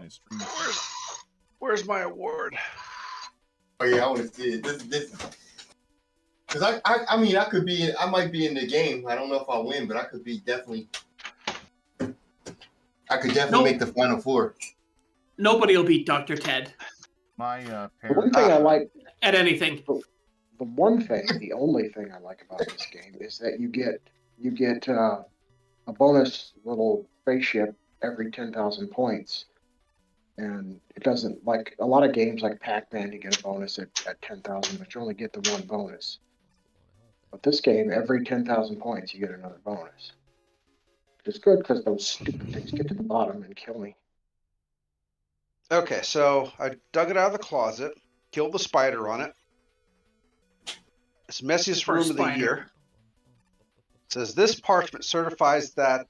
stream. Where's my award? Oh yeah, I want to see it. This. Because I mean, I might be in the game. I don't know if I'll win, but I could definitely make the Final Four. Nobody will beat Dr. Ted. My The one thing I like at anything. The only thing I like about this game is that you get a bonus little spaceship every 10,000 points, and it doesn't like a lot of games like Pac-Man. You get a bonus at 10,000, but you only get the one bonus. But this game, every 10,000 points, you get another bonus. It's good because those stupid things get to the bottom and kill me. Okay, so I dug it out of the closet, killed the spider on it. It's messiest room of the year. It says this parchment certifies that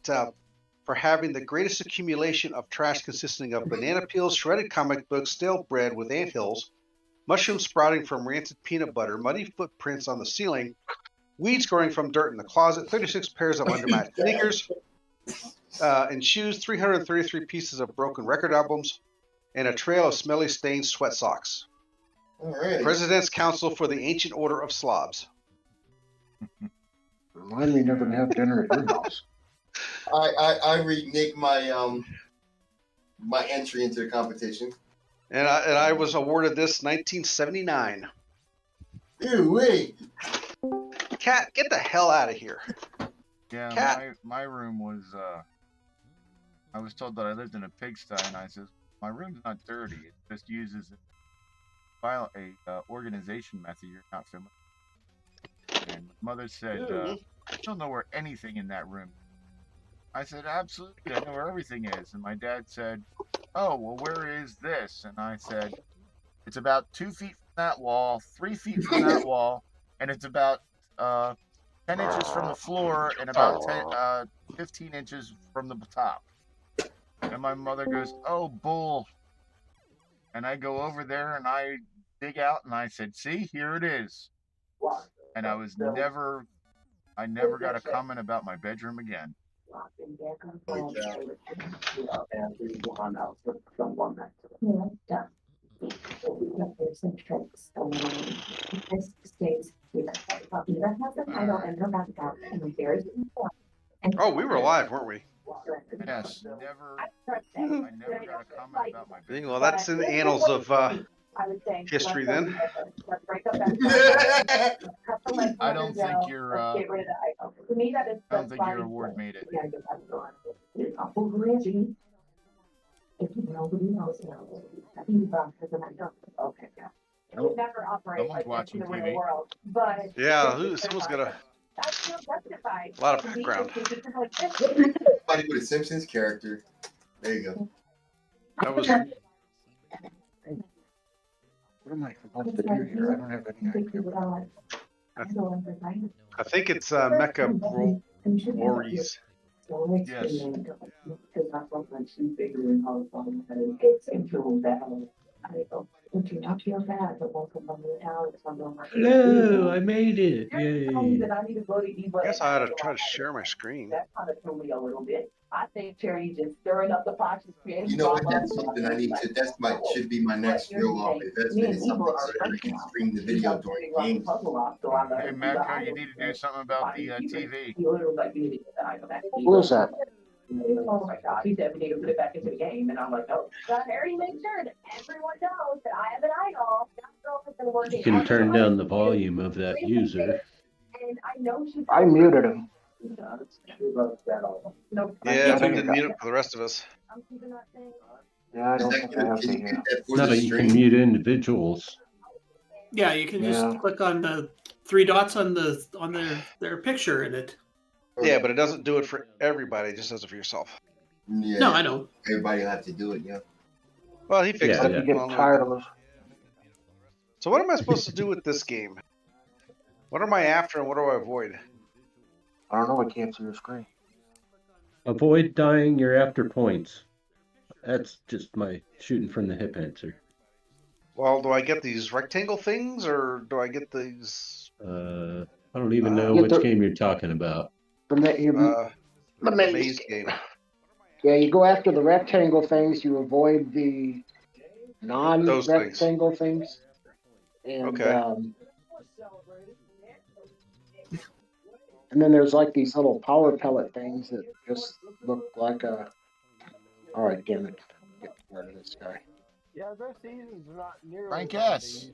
for having the greatest accumulation of trash consisting of banana peels, shredded comic books, stale bread with anthills, mushrooms sprouting from rancid peanut butter, muddy footprints on the ceiling, weeds growing from dirt in the closet, 36 pairs of undermatched sneakers and shoes, 333 pieces of broken record albums, and a trail of smelly stained sweat socks. Alright. President's Council for the Ancient Order of Slobs. Remind me never to have dinner at your house. I reneged my my entry into the competition. And I was awarded this 1979. Ew, wait. Cat, get the hell out of here. Yeah, Cat. my room was. I was told that I lived in a pigsty, and I says my room's not dirty. It just uses a organization method you're not familiar with. And mother said, "I don't know where anything in that room." I said, "Absolutely, I know where everything is." And my dad said, "Oh, well, where is this?" And I said, "It's about 2 feet from that wall, 3 feet from that wall, and it's about 10 inches from the floor and about 15 inches from the top." And my mother goes, "Oh, bull." And I go over there and I dig out and I said, "See, here it is." And I never got a comment about my bedroom again. Oh, we were live, weren't we? Yes, I never got a comment about my bedroom. Well, that's in the annals of history then. I don't think your award made it. Someone's watching TV. Yeah, someone's got a lot of background. Somebody with a Simpsons character. There you go. That was. What am I supposed to do here? I don't have any idea. I think it's Mecha Worries. Yes. Hello, I made it. Yay. I guess I ought to try to share my screen. I think Terry just stirring up the pot. You know what? That's something I need to. Should be my next real investment. Is something so that I can stream the video during games. Hey, Mecca, you need to do something about the TV. Who is that? Oh my God, he said we need to put it back into the game, and I'm like, oh. But Harry, make sure that everyone knows that I have an idol. You can turn down the volume of that user. And I know she's. I muted him. Yeah, if we didn't mute it for the rest of us. Yeah, I don't think I have to hear. No, you can mute individuals. Yeah, you can just click on the 3 dots on their picture in it. Yeah, but it doesn't do it for everybody. It just does it for yourself. Yeah, no, I know. Everybody will have to do it, yeah. Well, he fixed it. You get tired of it. So what am I supposed to do with this game? What am I after and what do I avoid? I don't know. I can't see your screen. Avoid dying, you're after points. That's just my shooting from the hip answer. Well, do I get these rectangle things or do I get these? I don't even know which game you're talking about. The maze game. Yeah, you go after the rectangle things. You avoid the non-rectangle things. And, Okay. And then there's like these little power pellet things that just look like a. All right, damn it! Get rid of this guy. Yeah, their seasons are not nearly. Frank S.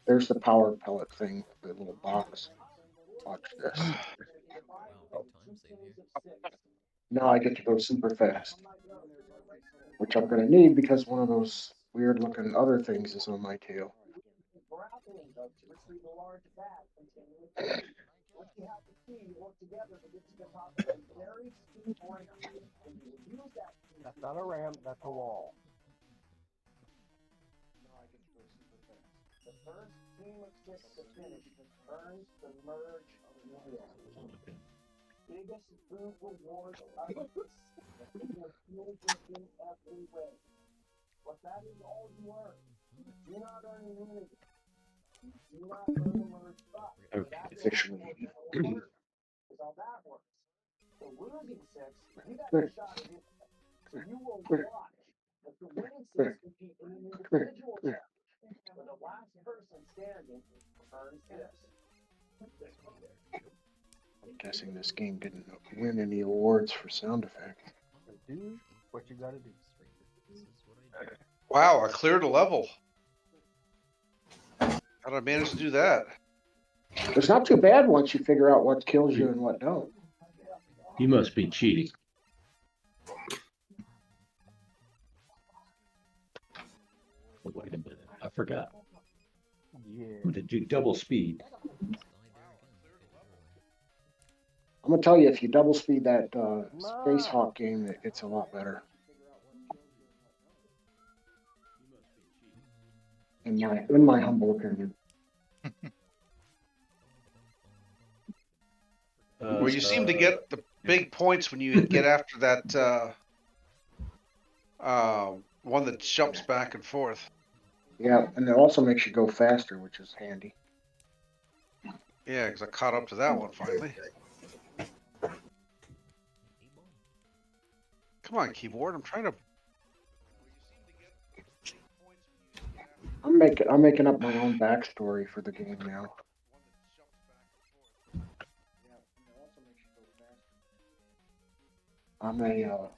There's the power pellet thing, the little box. Watch this. Now I get to go super fast, which I'm going to need because one of those weird looking other things is on my tail. That's not a ramp, that's a wall. The first team of six to finish earns the merge of the biggest food reward every way. But that is all you earn. Do not earn immunity. Do not earn the merge spot. Okay, officially. Is how that works. The losing six, you got a shot at it. So you will watch. But the winning six compete in an individual match. For the last person standing earns this. I'm guessing this game didn't win any awards for sound effects. Do what you gotta do. Wow, I cleared a level. How did I manage to do that? It's not too bad once you figure out what kills you and what don't. You must be cheating. Oh, wait a minute, I forgot. Yeah. To do double speed. I'm gonna tell you, if you double speed that Space Hawk game, it's a lot better. In my humble opinion. Well, you seem to get the big points when you get after that one that jumps back and forth. Yeah, and it also makes you go faster, which is handy. Yeah, because I caught up to that one finally. Come on, keyboard. I'm trying to. I'm making up my own backstory for the game now. I'm a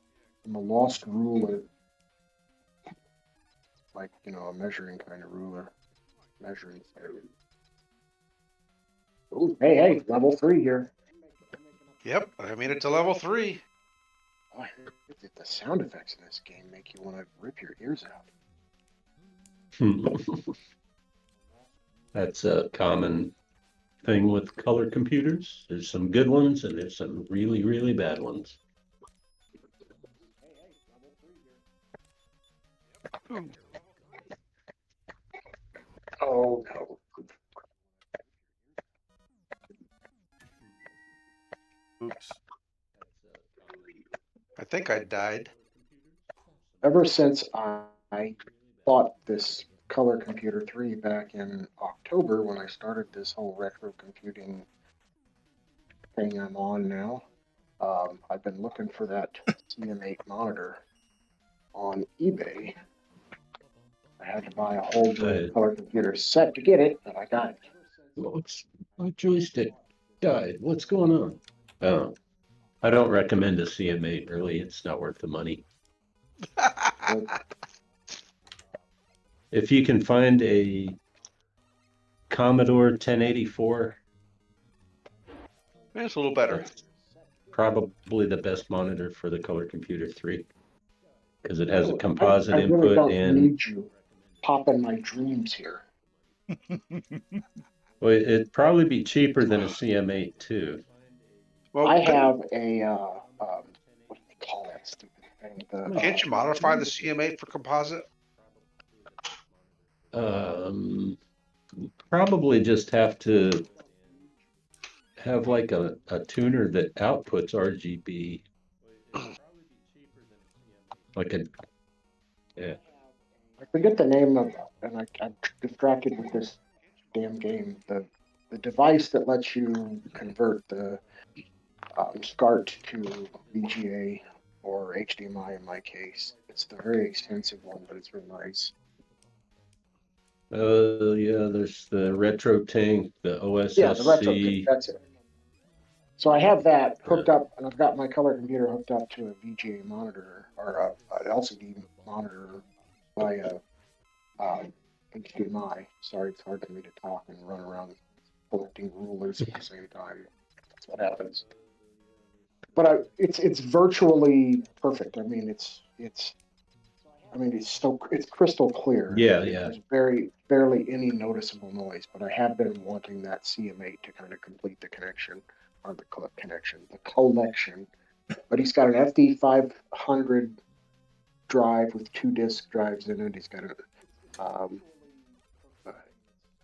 lost ruler, like, you know, a measuring kind of ruler, measuring. Ooh, hey, level 3 here. Yep, I made it to level 3. Oh, I heard that the sound effects in this game make you want to rip your ears out. That's a common thing with color computers. There's some good ones and there's some really, really bad ones. Oh no. Oops. I think I died. Ever since I bought this Color Computer 3 back in October when I started this whole retro computing thing I'm on now, I've been looking for that CM8 monitor on eBay. I had to buy a whole Color Computer set to get it, but I got it. Looks, my joystick died. What's going on? Oh, I don't recommend a CM8. Really, it's not worth the money. If you can find a Commodore 1084, It's a little better. Probably the best monitor for the Color Computer 3 because it has a composite I input really don't and need you popping my dreams here. well, it'd probably be cheaper than a CM8 too. Well, I have a what do they call that stupid thing? Can't you modify the CM8 for composite? Probably just have to have like a tuner that outputs RGB. Like a, yeah. I forget the name of, and I'm distracted with this damn game. The device that lets you convert the SCART to VGA or HDMI in my case. It's the very expensive one, but it's real nice. Yeah, there's the retro tank, the OSSC. Yeah, the retro tank, that's it. So I have that hooked up, and I've got my color computer hooked up to a VGA monitor or an LCD monitor via HDMI. Sorry, it's hard for me to talk and run around collecting rulers at the same time. That's what happens. But it's virtually perfect. I mean, it's crystal clear. Yeah. There's barely any noticeable noise. But I have been wanting that CM8 to kind of complete the connection, or the collection. But he's got an FD500 drive with 2 disk drives in it. He's got a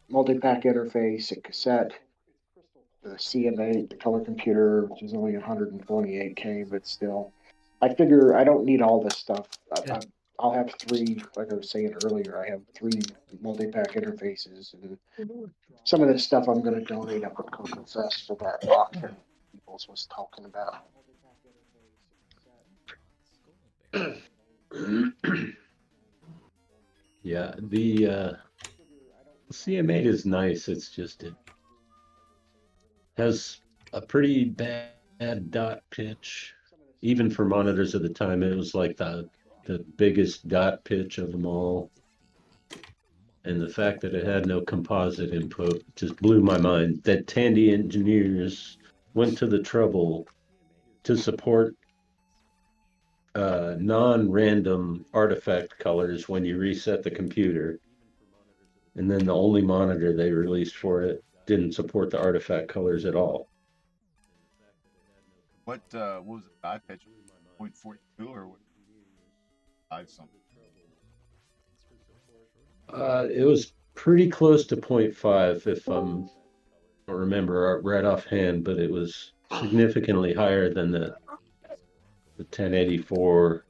multi-pack interface, a cassette, the CM8, the color computer, which is only 128K, but still. I figure I don't need all this stuff. I'll have 3, like I was saying earlier, I have 3 multi-pack interfaces, and some of this stuff I'm going to donate up at CoCo Fest for that auction Peoples was talking about. Yeah, the CM8 is nice. It's just it has a pretty bad dot pitch. Even for monitors at the time, it was like the biggest dot pitch of them all. And the fact that it had no composite input just blew my mind. That Tandy engineers went to the trouble to support non-random artifact colors when you reset the computer. And then the only monitor they released for it didn't support the artifact colors at all. What was the dot pitch? 0.42 or what? 5 something. It was pretty close to 0.5 if I don't remember right offhand, but it was significantly higher than the 1084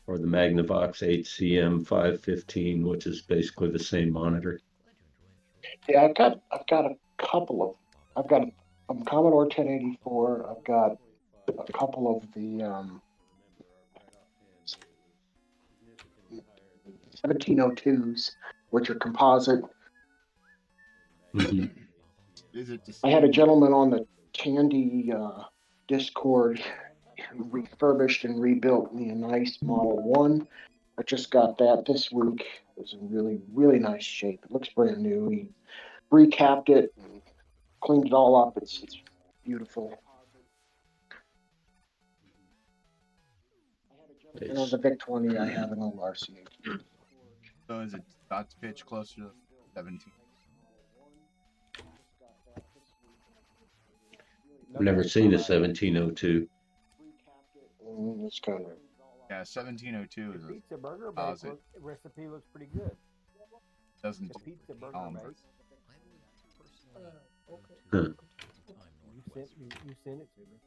or the Magnavox HCM 515, which is basically the same monitor. Yeah, I've got a couple of Commodore 1084. I've got a couple of the 1702s, which are composite. Mm-hmm. I had a gentleman on the Tandy Discord who refurbished and rebuilt me a nice Model 1. I just got that this week. It was in really, really nice shape. It looks brand new. He recapped it and cleaned it all up. It's beautiful. And on the VIC 20, I have an old RCA. So is it dot pitch closer to 17? I've never seen a 1702. It's kind of. Yeah, 1702 is a Pizza burger composite. recipe looks pretty good. Doesn't The pizza burger column. Huh. You sent it to me.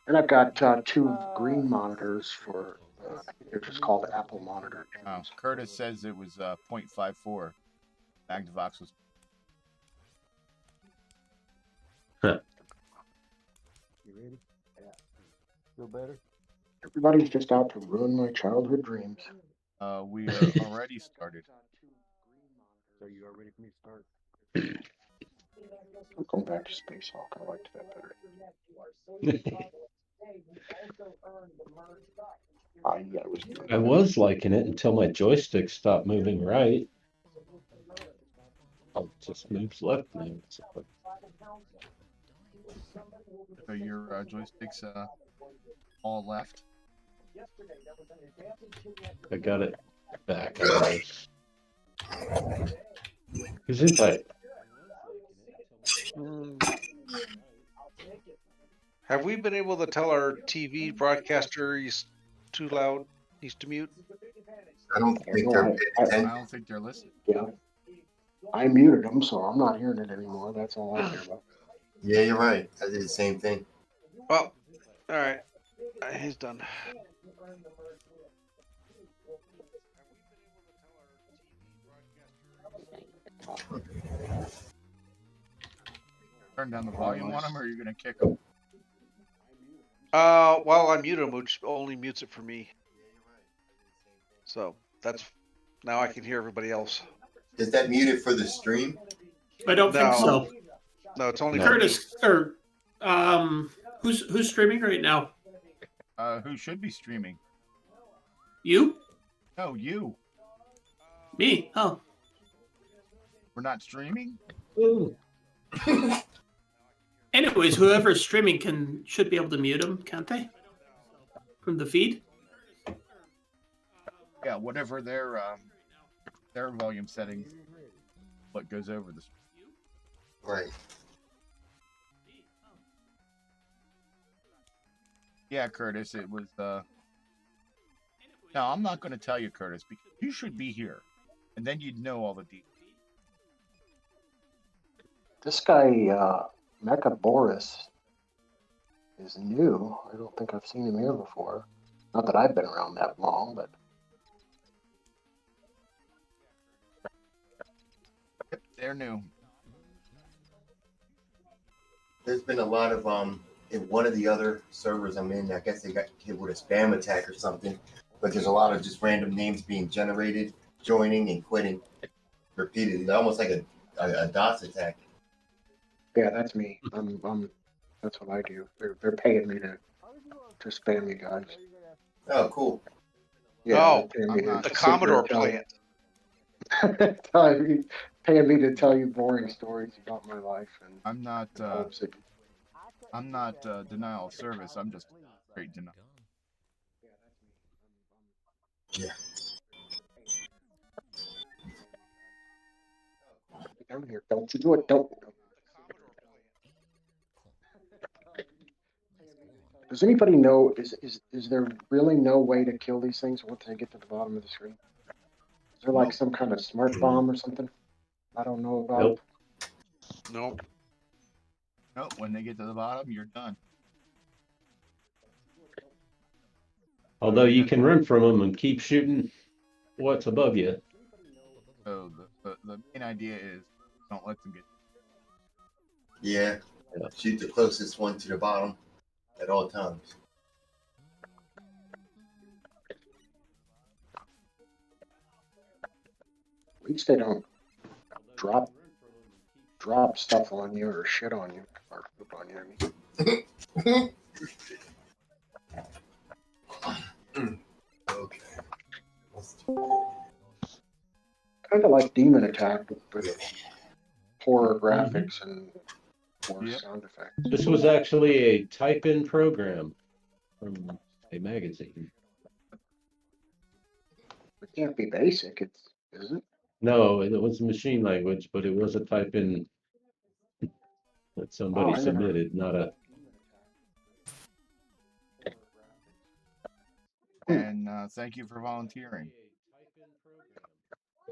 And I've got 2 green monitors for, they're just called Apple monitor. Oh, Curtis says it was 0.54. Magnavox was. Huh. You ready? Yeah. Feel better? Everybody's just out to ruin my childhood dreams. We already started. So you are ready for me to start? I'm going back to Space Hulk. I liked that better. I was liking it until my joystick stopped moving right. Oh, it just moves left now. So your joysticks all left. I got it back. Who's inside? Have we been able to tell our TV broadcaster he's too loud, needs to mute? I don't think they're. I don't think they're listening. Yeah. I muted them, so I'm not hearing it anymore. That's all I care about. Yeah, you're right. I did the same thing. Well, all right. He's done. turn down the volume on them, or are you gonna kick them? Well, I mute him, which only mutes it for me. So that's now I can hear everybody else. Is that muted for the stream? I don't think so. No, it's only Curtis or who's streaming right now? Who should be streaming? You? No, you. Me? Oh. We're not streaming? Anyways, whoever's streaming should be able to mute them, can't they? From the feed? Yeah, whatever their volume settings, what goes over the stream. Right. Yeah, Curtis, it was No, I'm not going to tell you, Curtis, because you should be here, and then you'd know all the details. This guy, Mecha Boris, is new. I don't think I've seen him here before. Not that I've been around that long, but They're new. There's been a lot of in one of the other servers I'm in, I guess they got hit with a spam attack or something. But there's a lot of just random names being generated, joining and quitting repeatedly, almost like a DOS attack. yeah, that's me. That's what I do. They're paying me to spam you guys. Oh, cool. Yeah, Oh, they're paying me I'm to the sit here and Commodore tell- plant. paying me to tell you boring stories about my life and I'm not hopes that denial of service. I'm just straight denial. Yeah. down here. Don't you do it? Don't. Does anybody know? Is there really no way to kill these things once they get to the bottom of the screen? Is there like some kind of smart bomb or something I don't know about? Nope. Nope. No, when they get to the bottom, you're done. Although you can run from them and keep shooting what's above you. So the main idea is don't let them get. Yeah. Yeah. Shoot the closest one to the bottom at all times. At least they don't drop stuff on you or shit on you or poop on you. I mean. Okay. Kind of like Demon Attack with poorer graphics and worse Yep. sound effects. This was actually a type-in program from a magazine. It can't be basic, is it? No, it was machine language, but it was a type-in that somebody I never- submitted, not a. And thank you for volunteering.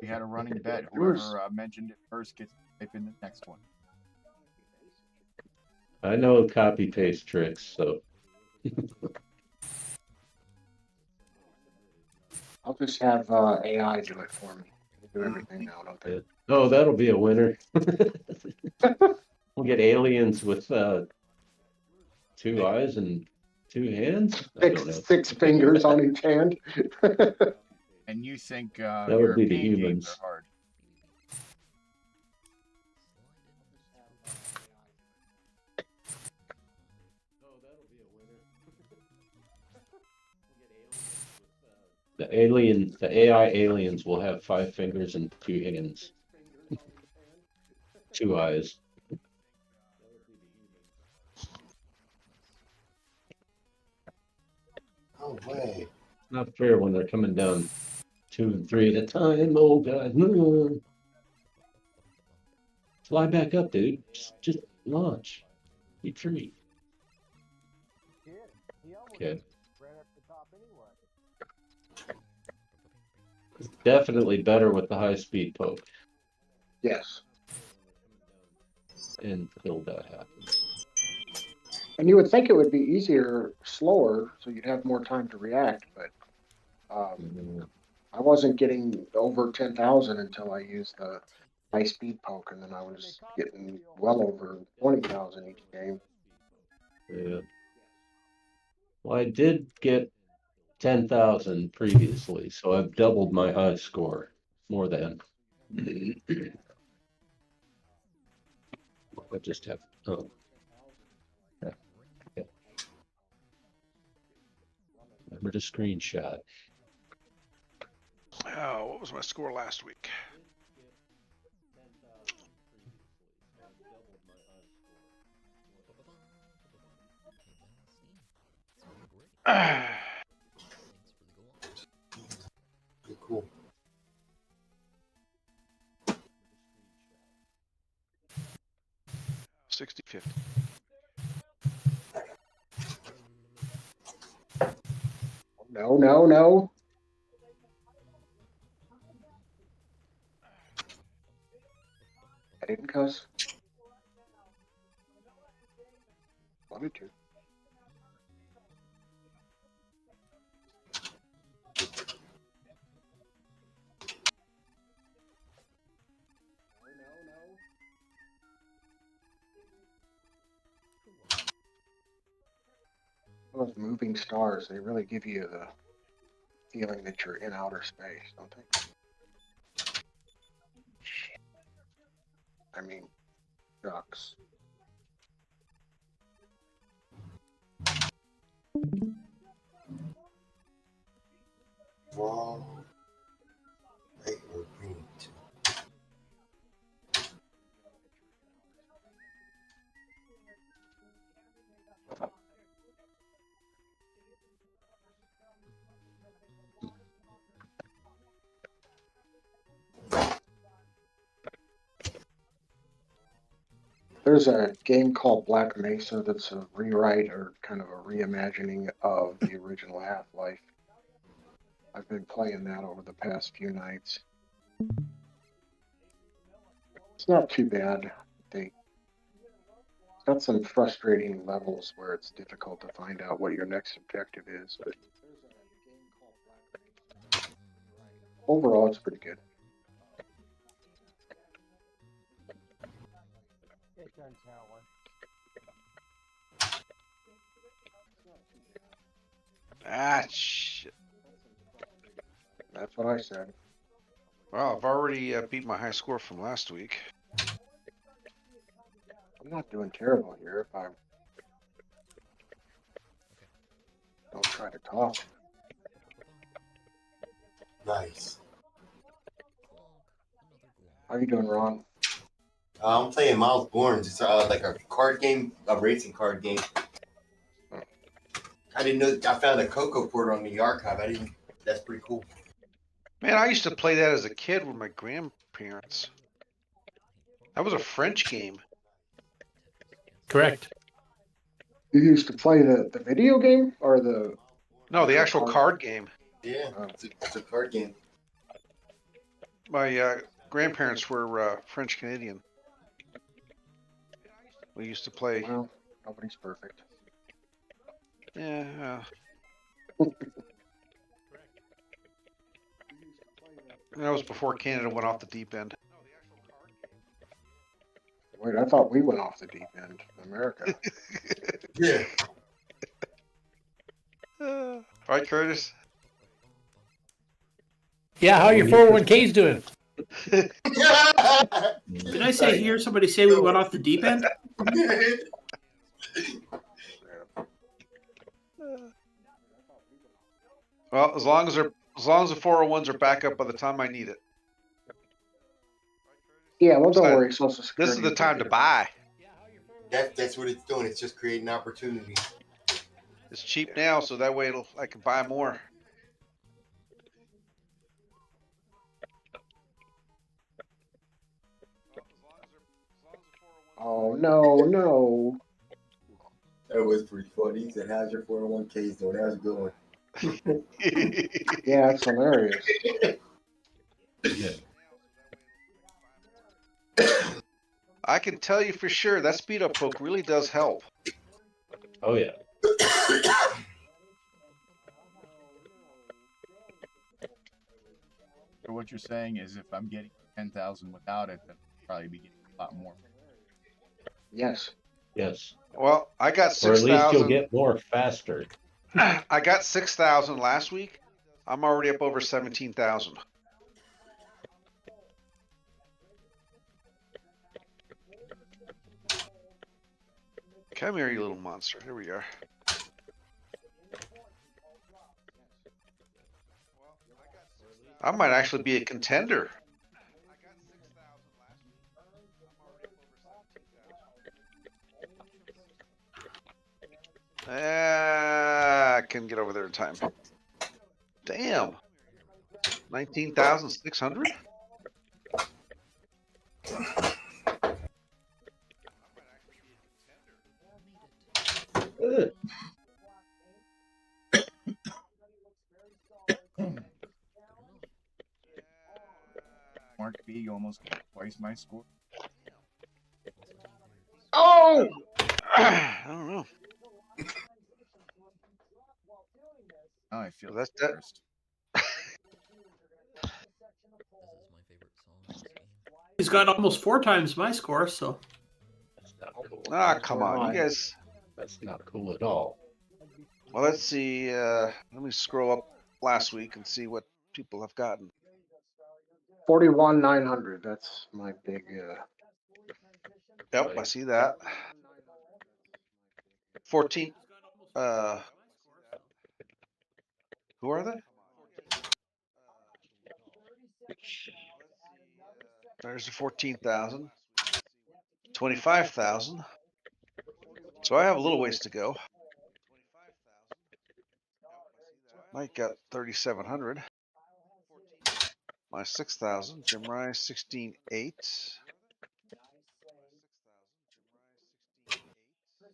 We had a running bet. Yours- Whoever mentioned it first gets to type in the next one. I know copy-paste tricks, so. I'll just have AI do it for me. They do everything now, don't they? Oh, that'll be a winner. We'll get aliens with 2 eyes and 2 hands. I don't know. Six fingers on each hand. And you think would be the European games humans. are hard. The AI aliens will have 5 fingers and 2 hands. 2 eyes. No way. Not fair when they're coming down 2 and 3 at a time. Oh god. Fly back up, dude. Just launch. Be free. Okay. It's definitely better with the high speed poke Yes. until that happens. And you would think it would be easier, slower, so you'd have more time to react, but I wasn't getting over 10,000 until I used the high speed poke, and then I was getting well over 20,000 each game. Yeah. Well, I did get 10,000 previously, so I've doubled my high score. More than. I just have. Oh. Yeah. Remember to screenshot. Oh, what was my score last week? Cool. $60.50. No. I didn't cuss. Wanted to. Those moving stars, they really give you the feeling that you're in outer space, don't they? I mean, ducks. Raw, white or green. There's a game called Black Mesa that's a rewrite or kind of a reimagining of the original Half-Life. I've been playing that over the past few nights. It's not too bad. They got some frustrating levels where it's difficult to find out what your next objective is, but overall it's pretty good. Ah, shit. That's what I said. Well, I've already beat my high score from last week. I'm not doing terrible here if I don't try to talk. Nice. How you doing, Ron? I'm playing Miles Bourne's. It's like a card game, a racing card game. I didn't know. I found a CoCo port on the archive. I didn't. That's pretty cool. Man, I used to play that as a kid with my grandparents. That was a French game. Correct. You used to play the video game or the... No, the actual card game. Yeah, it's a card game. My grandparents were French Canadian. We used to play. Well, nobody's perfect. Yeah. That was before Canada went off the deep end. Wait, I thought we went off the deep end, America. Yeah. Right, Curtis? Yeah, how are your 401ks doing? Did I say hear somebody say we went off the deep end? Well, as long as the 401s are back up by the time I need it. Yeah, well, don't worry, Social Security. This is the time to buy. That's what it's doing. It's just creating opportunity. It's cheap now, so that way I can buy more. Oh, no. That was pretty funny. He said, "How's your 401ks doing?" How's it going? Yeah, it's hilarious. Yeah. I can tell you for sure that speed up poke really does help. Oh yeah. So what you're saying is if I'm getting 10,000 without it, then I'd probably be getting a lot more. Yes. Yes. Well, I got Or at least you'll 6,000. get more faster. I got 6,000 last week. I'm already up over 17,000. Come here, you little monster. Here we are. I might actually be a contender. I couldn't get over there in time. Damn. 19,600? Mark B, you almost got twice my score. Oh! I don't know. Now I feel That's that. first. He's got almost 4 times my score, so. That's not cool. Ah, come on, you guys. That's not cool at all. Well, let's see. Let me scroll up last week and see what people have gotten. 41,900. That's my big. Yep, I see that. 14. Who are they? There's the 14,000. 25,000. So I have a little ways to go. Mike got 3,700. My 6,000. Jim Rice 16,800.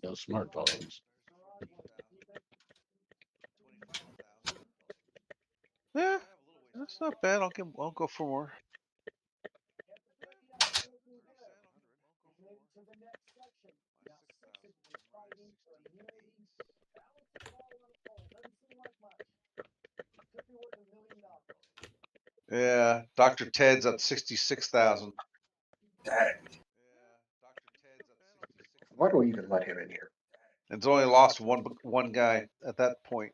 No smartphones. Yeah, that's not bad. I'll go for more. Yeah, Dr. Ted's at 66,000. Why do we even let him in here? It's only lost one guy at that point.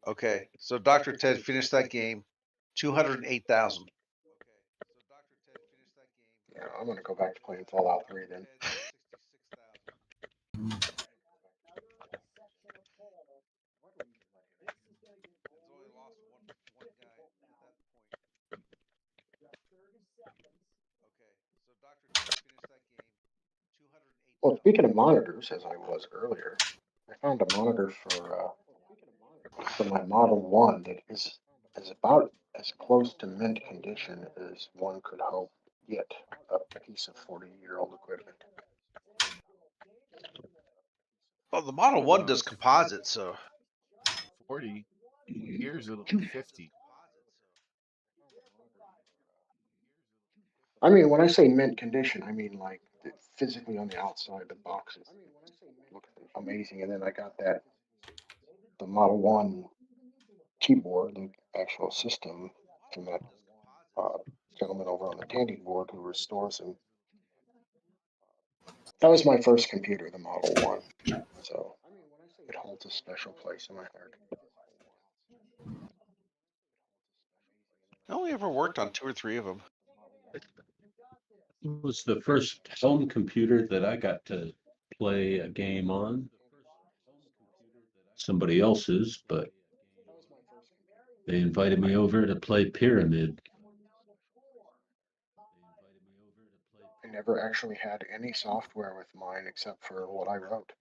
Okay, so Dr. Ted finished that game, 208,000. Yeah, I'm gonna go back to playing Fallout 3 then. Well, speaking of monitors, as I was earlier, I found a monitor for my Model 1 that is about as close to mint condition as one could hope get a piece of 40-year-old equipment. Well, the Model 1 does composite, so. 40. Here's it'll be 50. I mean, when I say mint condition, I mean like physically on the outside, the boxes look amazing. And then I got the Model 1 keyboard, the actual system from that gentleman over on the Tandy board who restores them. That was my first computer, the Model 1. So it holds a special place in my heart. I only ever worked on 2 or 3 of them. It was the first home computer that I got to play a game on. Somebody else's, but they invited me over to play Pyramid. I never actually had any software with mine except for what I wrote.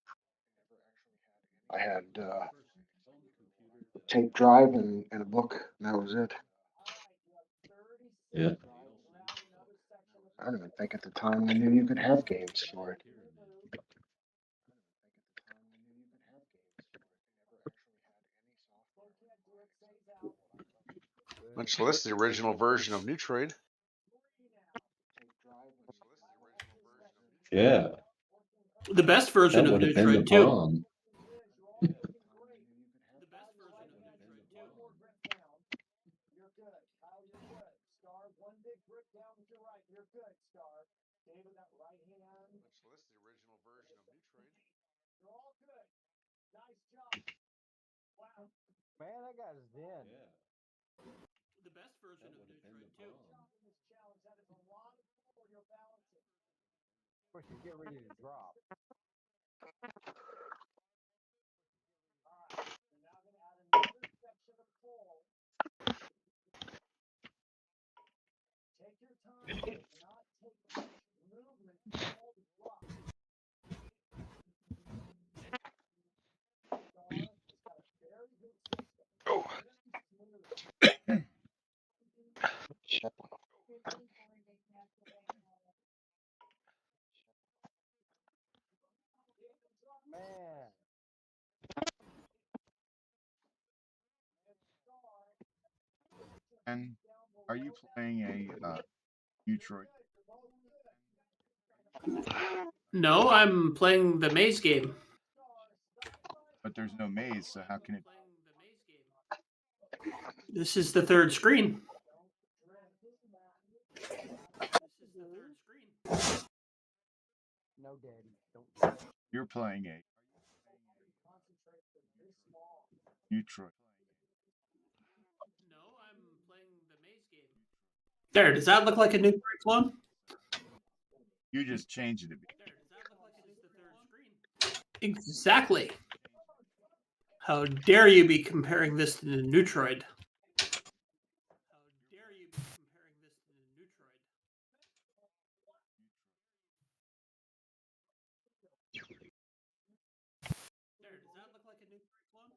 I had a tape drive and a book, and that was it. Yeah. I don't even think at the time I knew you could have games for it. Much less the original version of Neutroid. Yeah. The best version That of would have been the Neutroid, too. bomb. big brick down with your right. You're good, Star. David, that right hand. So this is the original version of Neutroid. You're all good. Nice job. Wow. Man, that guy's dead. Yeah. The best version That of would have been Neutroid the too. bomb. This challenge, that is a lot of pull you're balancing. We should get ready to drop. All right. You're now going to add another section of pull. Take your time. Do not take much movement. Hold rough. Star has got a very good system. Oh. Man. And are you playing a Neutroid? No, I'm playing the maze game. But there's no maze, so how can it? This is the third screen. No, Daddy. Don't. You're playing a Neutroid. No, I'm playing the maze game. There, does that look like a Neutroid clone? You just changed it. There, does that look like it's the third screen? Exactly. How dare you be comparing this to the Neutroid? How dare you be comparing this to the Neutroid? There, does that look like a Neutroid clone?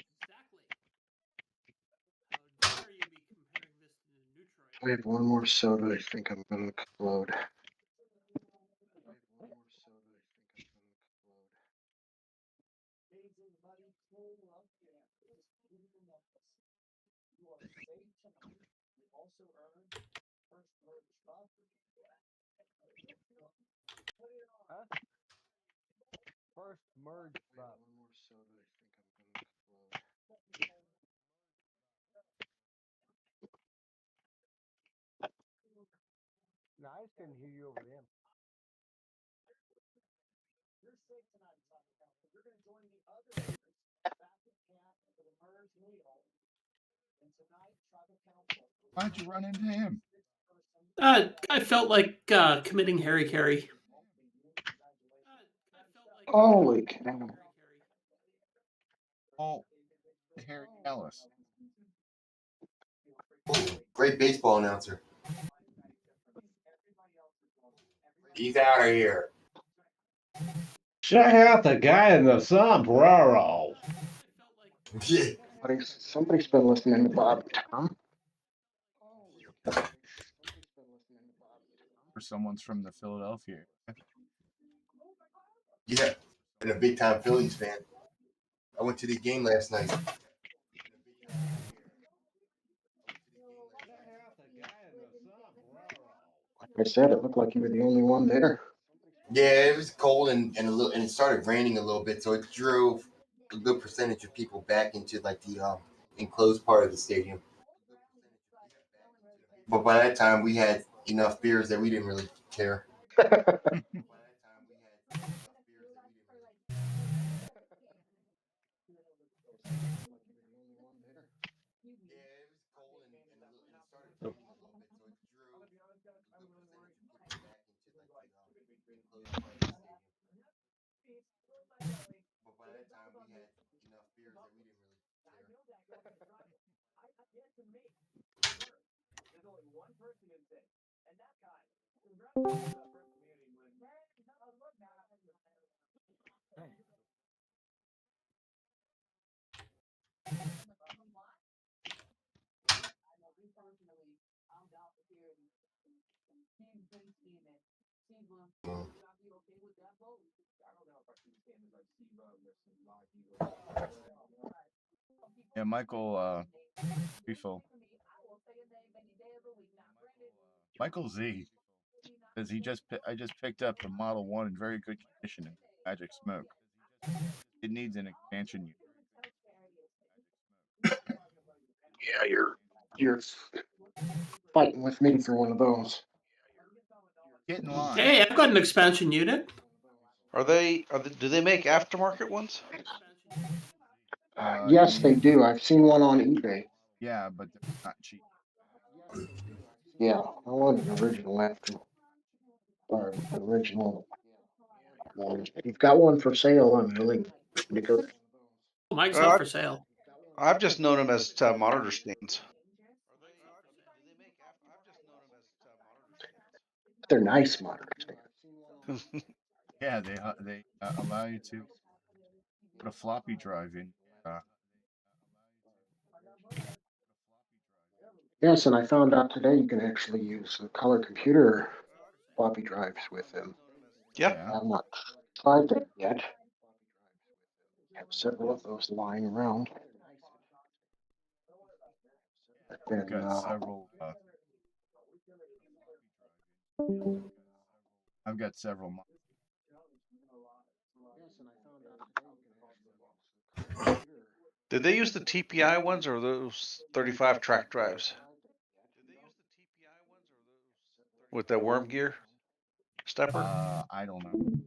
Exactly. How dare you be comparing this to the Neutroid? I have one more soda. I think I'm gonna explode. You are safe tonight. You also earned first merge buff. Put it on. Huh? First merge buff. One more soda. I think I'm gonna explode. No, I just couldn't hear you over them. You're safe tonight, Tribal Council. You're going to join the other members back at camp for the merge meal. And tonight, Tribal Council. Why'd you run into him? I felt like committing Harry Carey. Holy cow. Oh, Harry Ellis. Great baseball announcer. He's out of here. Check out the guy in the sombrero. Somebody's been listening to Bob Tom. Or someone's from the Philadelphia. Yeah, and a big time Phillies fan. I went to the game last night. Like I said, it looked like you were the only one there. Yeah, it was cold and it started raining a little bit, so it drove a good percentage of people back into like the enclosed part of the stadium. But by that time, we had enough beers that we didn't really care. There's only one person in this, and that guy. Congratulations to the community with Yeah, Michael Refill. Michael Z says I just picked up the Model 1 in very good condition in Magic Smoke. It needs an expansion unit. Yeah, you're fighting with me for one of those. Get in line. Hey, I've got an expansion unit. Are they? Do they make aftermarket ones? Yes, they do. I've seen one on eBay. Yeah, but they're not cheap. Yeah, I want an original after or original. If you've got one for sale, I'm willing to go. Mike's not for sale. I've just known them as monitor stands. They're nice monitor stands. Yeah, they allow you to put a floppy drive in. Yes, and I found out today you can actually use the color computer floppy drives with them. Yeah. I've not tried that yet. I have several of those lying around. But then, I've got several. I've got several. Did they use the TPI ones or those 35 track drives? With the worm gear stepper? I don't know.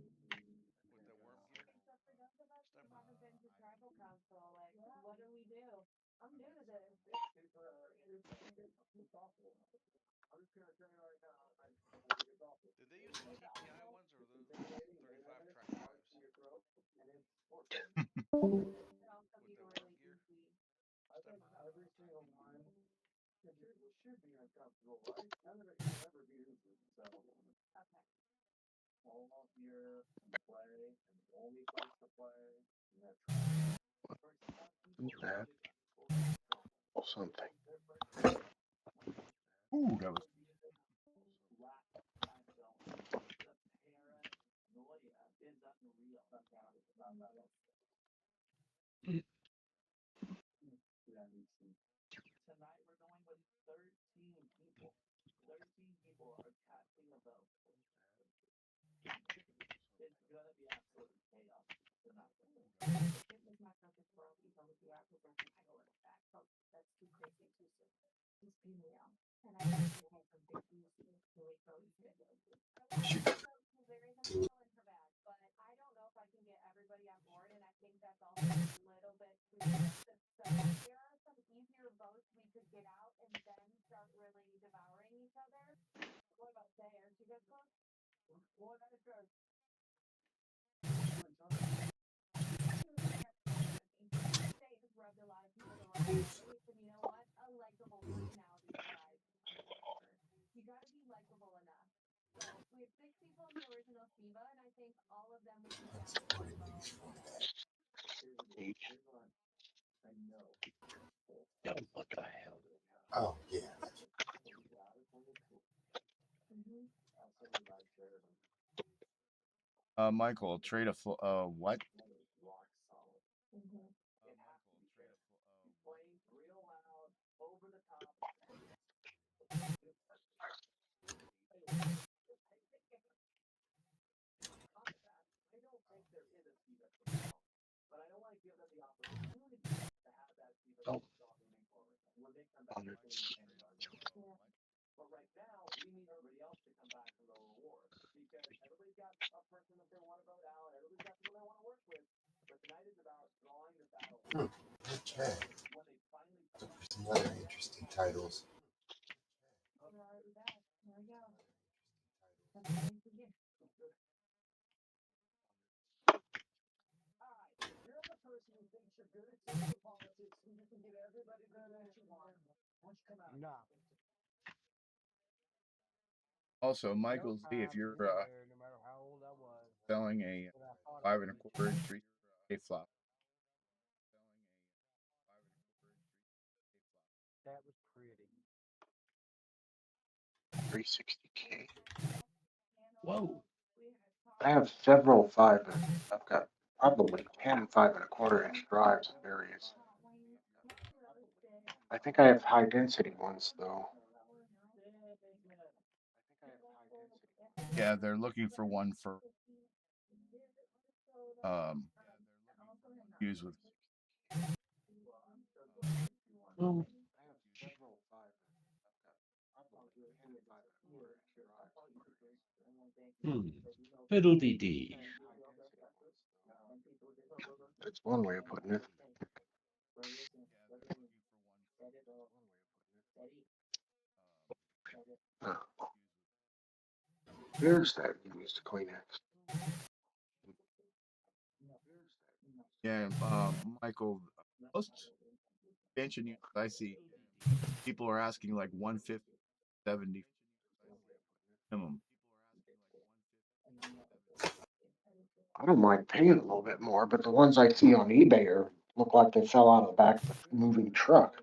that. Something. Ooh, that was. What the hell? Oh yeah. Michael, trade a what? Oh. Okay. Look for some other interesting titles. Nah. Also, Michael Z, if you're No matter how old I was. selling a But I thought I 5 1/4 inch a flop, that was pretty. 360K. Whoa. I have several I've got probably 10 5 1/4 inch drives of various. I think I have high density ones though. yeah, they're looking for one for use with. Fiddle-dee-dee. That's one way of putting it. Oh. There's that used Kleenex. Yeah, Michael, most expansion units I see, people are asking like 150, 70 minimum. I don't mind paying a little bit more, but the ones I see on eBay look like they fell out of the back of a moving truck.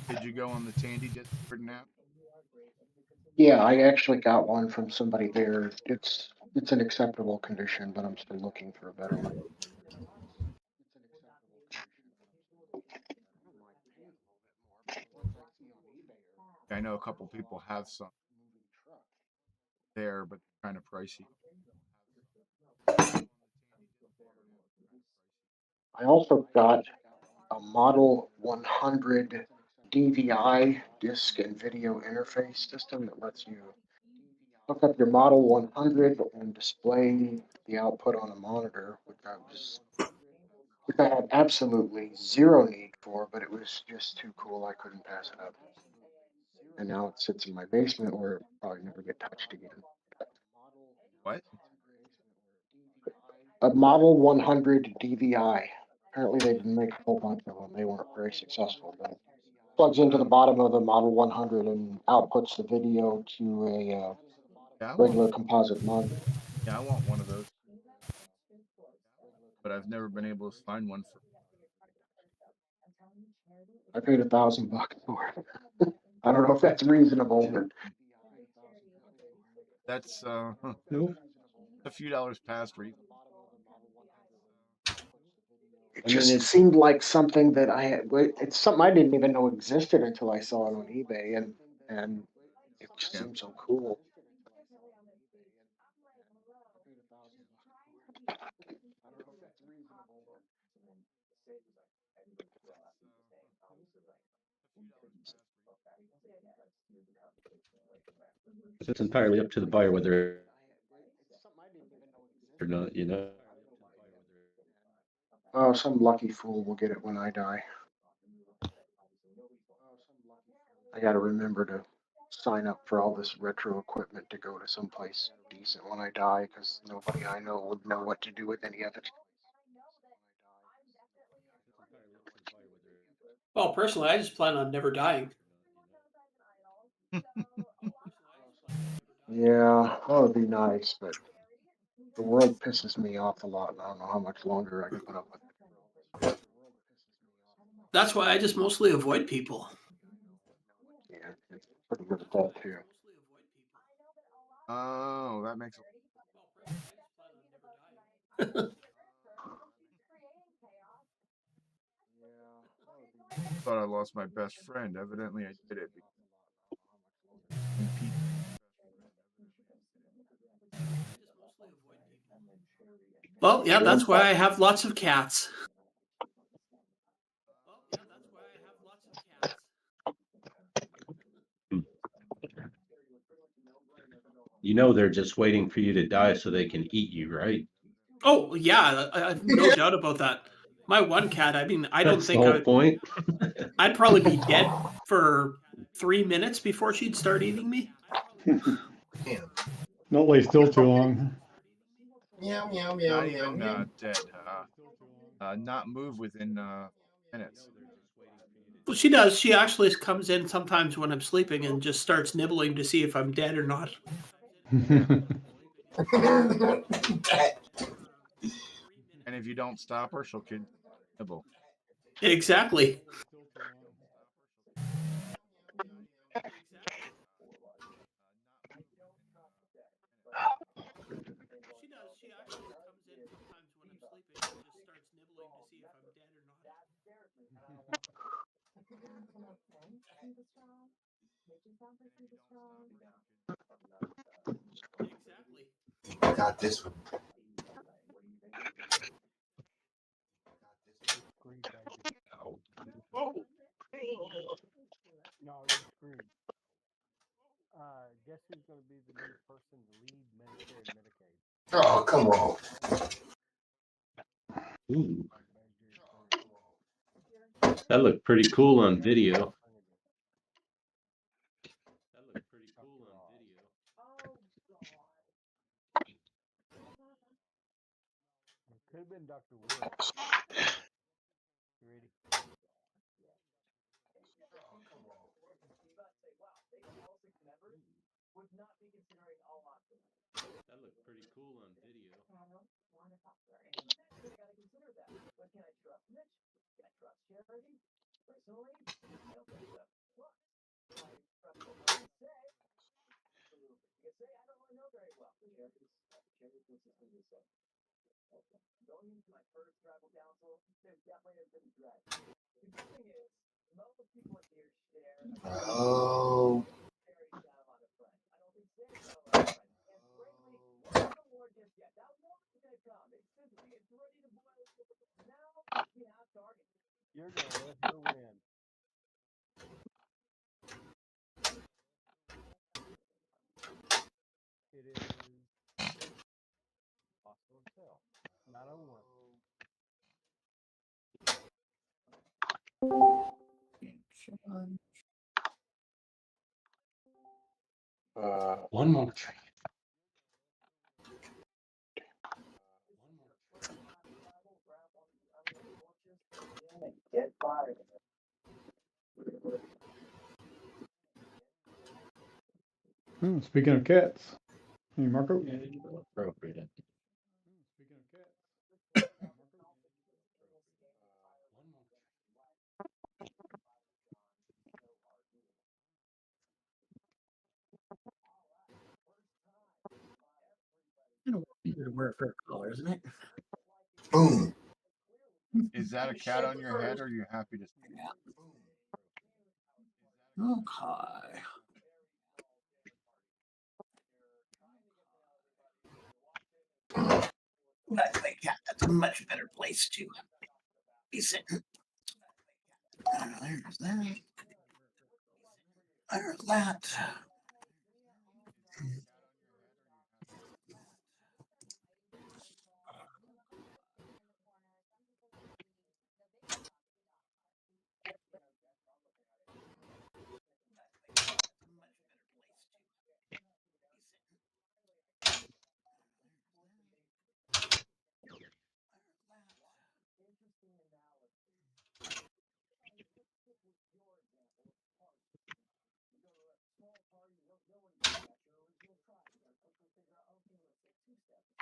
Did you go on the Tandy Discord now? Yeah, I actually got one from somebody there. It's in acceptable condition, but I'm still looking for a better one. I know a couple people have some there, but they're kind of pricey. I also got a Model 100 DVI disc and video interface system that lets you hook up your Model 100 and display the output on a monitor, which I had absolutely zero need for, but it was just too cool. I couldn't pass it up. And now it sits in my basement where it'll probably never get touched again. What? A Model 100 DVI. Apparently they didn't make a whole bunch of them. They weren't very successful, but it plugs into the bottom of the Model 100 and outputs the video to a Yeah, regular composite monitor. I want one of those, but I've never been able to find one for. I paid $1,000 for it. I don't know if that's reasonable, but That's Nope. a few dollars past reason. it just seemed like something that I had. It's something I didn't even know existed until I saw it on eBay, and it just seemed so cool. It's entirely up to the buyer whether or not, you know. Oh, some lucky fool will get it when I die. I got to remember to sign up for all this retro equipment to go to someplace decent when I die, because nobody I know would know what to do with any of it. Well, personally, I just plan on never dying. Yeah, that would be nice, but the world pisses me off a lot, and I don't know how much longer I can put up with it. That's why I just mostly avoid people. Yeah, it's pretty good at that too. Oh, that makes. Thought I lost my best friend. Evidently, I did it. Well, yeah, that's why I have lots of cats. You know they're just waiting for you to die so they can eat you, right? Oh, yeah, I have no doubt about that. My one cat, I mean, I don't That's the think whole point. I'd probably be dead for 3 minutes before she'd start eating me. Damn. Don't wait still too long. Meow, meow, meow, Not meow, even meow. dead. Not move within minutes. Well, she does. She actually comes in sometimes when I'm sleeping and just starts nibbling to see if I'm dead or not. And if you don't stop her, she'll nibble. Exactly. She does. She actually comes in sometimes when I'm sleeping and just starts nibbling to see if I'm dead or not. Exactly. I got this one. No, you screwed. who's going to be the new person to lead Medicare and Medicaid. Oh, come on. Ooh, that looked pretty cool on video. That looked pretty cool on video. It could have been Dr. Woods. You ready? That looked pretty cool on video. Oh. You're going to let her win. It is Possible himself. 901. One more train. Speaking of cats, hey Marco. Appropriate. Speaking of cats, Wear fur collar, isn't it? Boom. Is that a cat on your head, or are you happy to? Okay. That's a much better place to be sitting. There's that. There's that.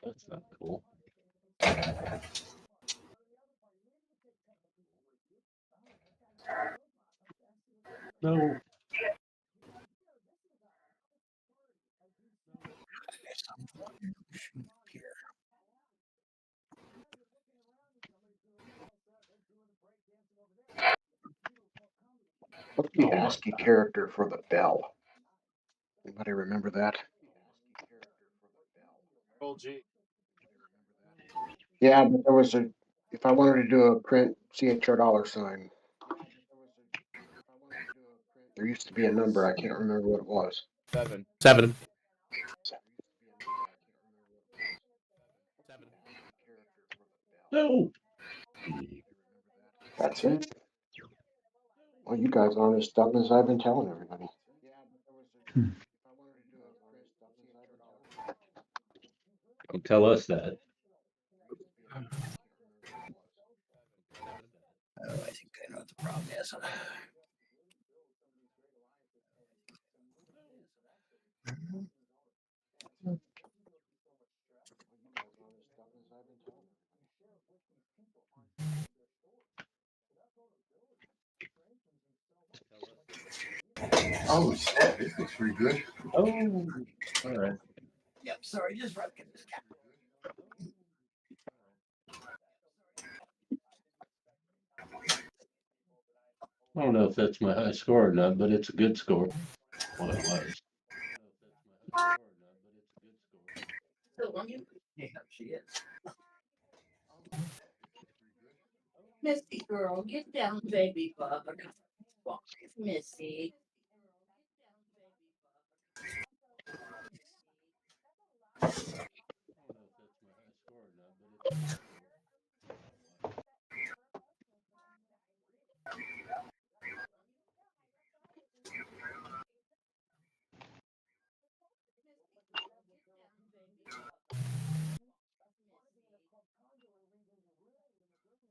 That's not cool. No. What's the ASCII character for the bell? Anybody remember that? Control G. Yeah, but there was a, if I wanted to do a print CHR dollar sign, there used to be a number, I can't remember what it was. 7. No. That's it. Well, you guys aren't as dumb as I've been telling everybody. Don't tell us that. Oh, I think I know what the problem is. Oh, snap. This looks pretty good. Oh, all right. Yep, sorry, just rubbing this cat. I don't know if that's my high score or not, but it's a good score. Well, it was. Yeah, she is. Missy girl, get down, baby bug. Missy.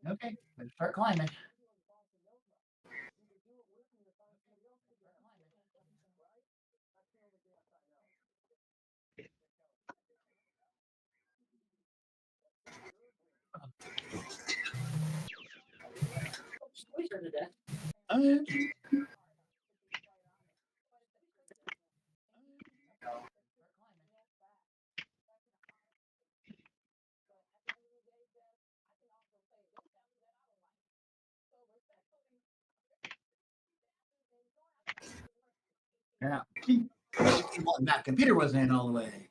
Okay, better start climbing. Yeah. That computer wasn't in all the way.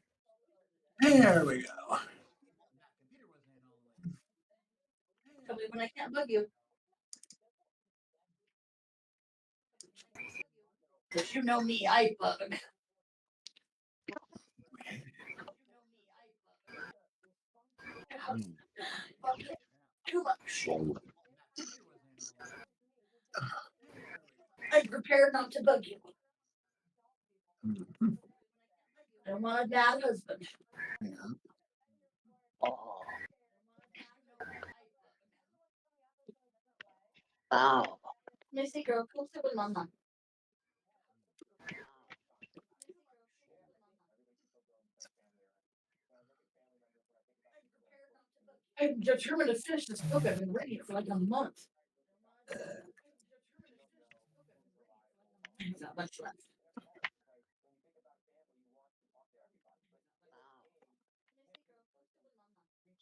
There we go. Tell me when I can't bug you. Because you know me, I bug. Too much. I'm prepared not to bug you. I'm a bad husband. Yeah. Oh. Ow. Missy girl, come sit with mama. I'm determined to finish this book. I've been reading it for like a month. There's not much left.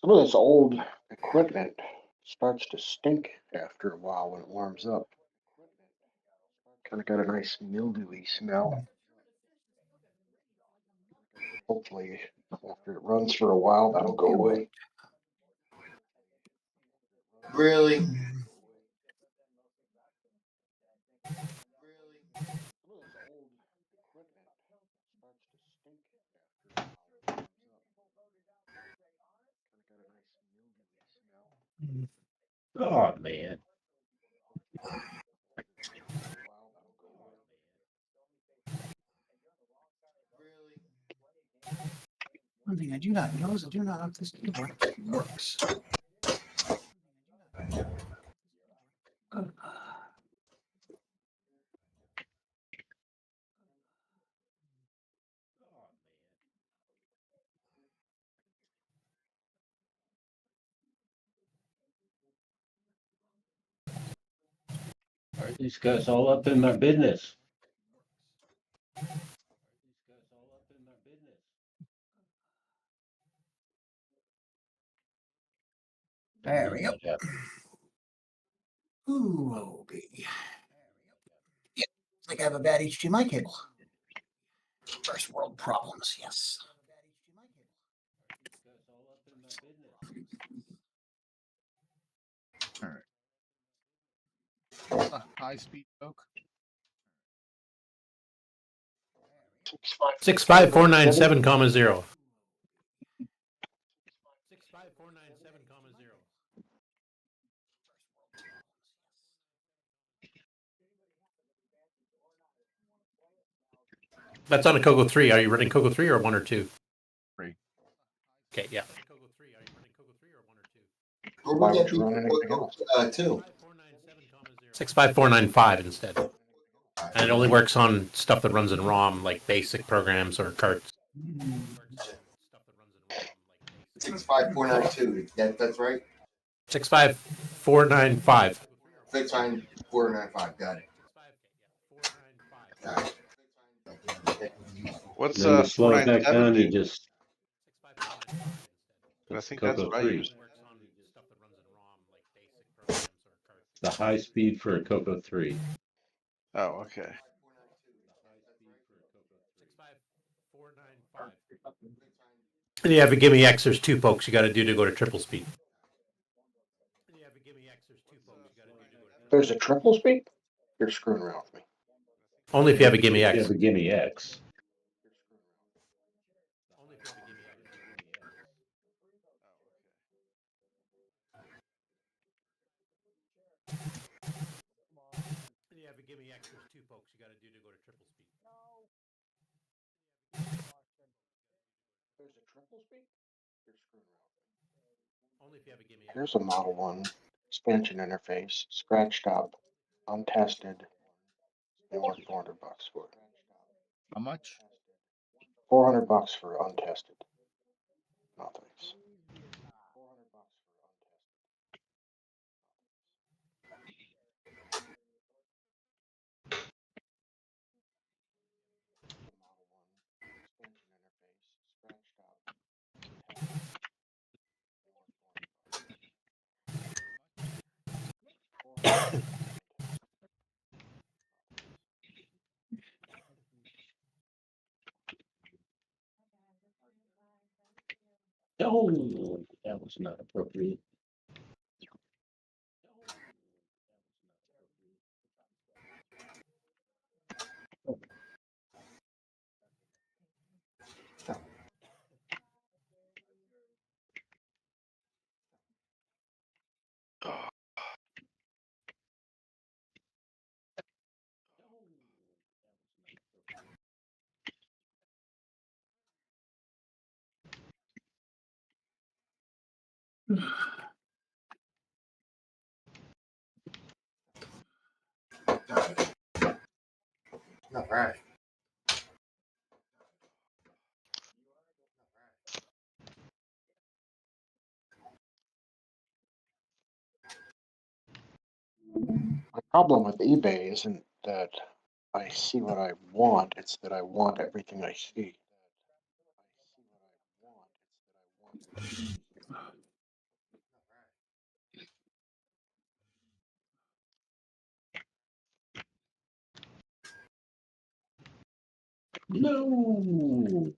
Some of this old equipment starts to stink after a while when it warms up. Kind of got a nice mildewy smell. Hopefully, after it runs for a while, that'll go away. Really? Oh man. One thing I do not know is I do not know if this keyboard works. Are these guys all up in my business? There we go. Ooh, okay. Yeah, it's like I have a bad HDMI cable. First world problems, yes. All right. High speed oak. 65497, comma 0. 65497, comma 0. That's on a CoCo 3. Are you running CoCo 3 or 1 or 2? 3. Okay, yeah. Or Why would would that you be run anything else? 2? 65495 instead. And it only works on stuff that runs in ROM, like basic programs or carts. 65492. That's right. 65495. 65495. Got it. Got it. What's Then to slow it back 497 down, do? you just I that's think that's CoCo what I 3. use. The high speed for a CoCo 3. Oh, okay. And you have a gimme X, there's 2 pokes you got to do to go to triple speed. There's a triple speed? You're screwing around with me. Only if you have a gimme If X. you have a gimme X. You have a gimme X, there's 2 pokes you got to do to go to triple speed. There's a triple speed? You're screwing around with me. Only if you have a gimme X. Here's a Model 1 expansion interface, scratched up, untested. They want $400 for it. How much? $400 for untested. No thanks. Oh, that was not appropriate. All right. My problem with eBay isn't that I see what I want, it's that I want everything I see. No.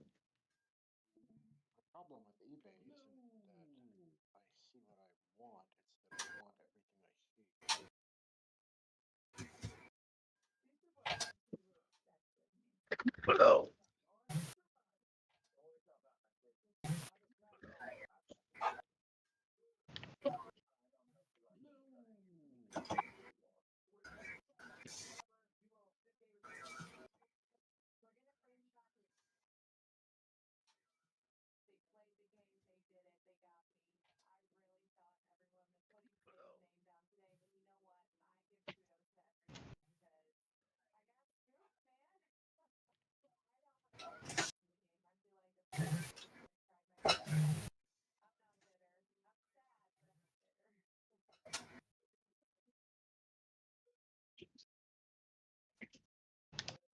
Oh.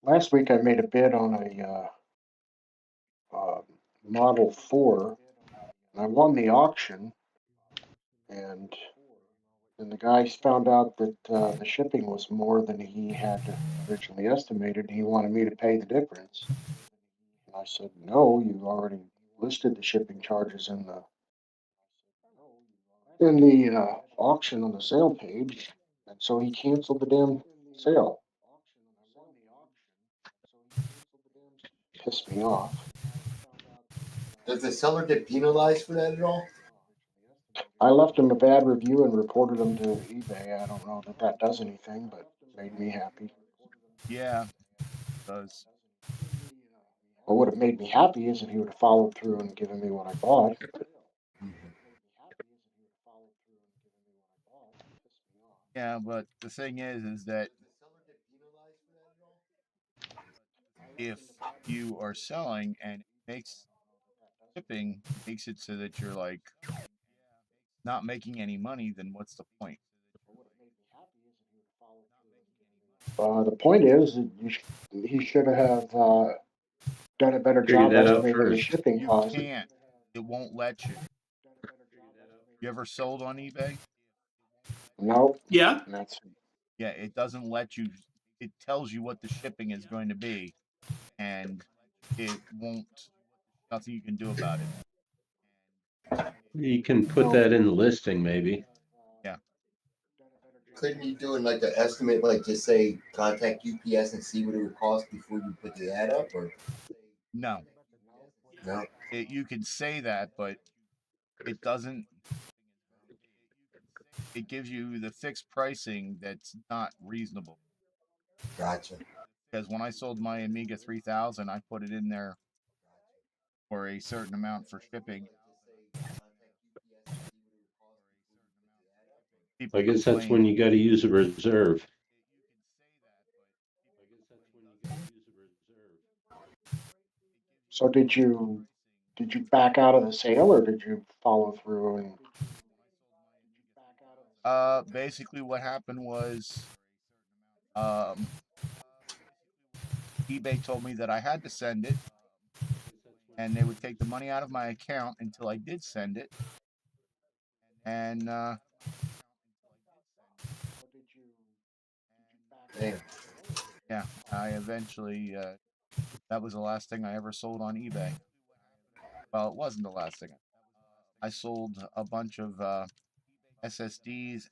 Last week I made a bid on a Model 4, and I won the auction, and then the guys found out that the shipping was more than he had originally estimated, and he wanted me to pay the difference. And I said, no, you already listed the shipping charges in the auction on the sale page, and so he canceled the damn sale. Pissed me off. Does the seller get penalized for that at all? I left him a bad review and reported him to eBay. I don't know that that does anything, but made me happy. Yeah, it does. What would have made me happy is if he would have followed through and given me what I bought. Yeah, but the thing is that if you are selling and it makes shipping makes it so that you're like not making any money, then what's the point? The point is that he should have done a better Figure job that out estimating the first. shipping You cost. can't. It won't let you. You ever sold on eBay? Nope. Yeah. And that's Yeah, it doesn't let you. It tells you what the shipping is going to be, and it won't. Nothing you can do about it. You can put that in the listing, maybe. Yeah. Couldn't you do it like an estimate, like just say contact UPS and see what it would cost before you put the ad up, or No. no? You can say that, but it doesn't. It gives you the fixed pricing that's not reasonable. Gotcha. Because when I sold my Amiga 3000, I put it in there for a certain amount for shipping. people I guess that's complain. when you got to use a reserve. So did you back out of the sale or did you follow through and Basically what happened was eBay told me that I had to send it, and they would take the money out of my account until I did send it. And Damn. yeah, I eventually that was the last thing I ever sold on eBay. Well, it wasn't the last thing. I sold a bunch of SSDs,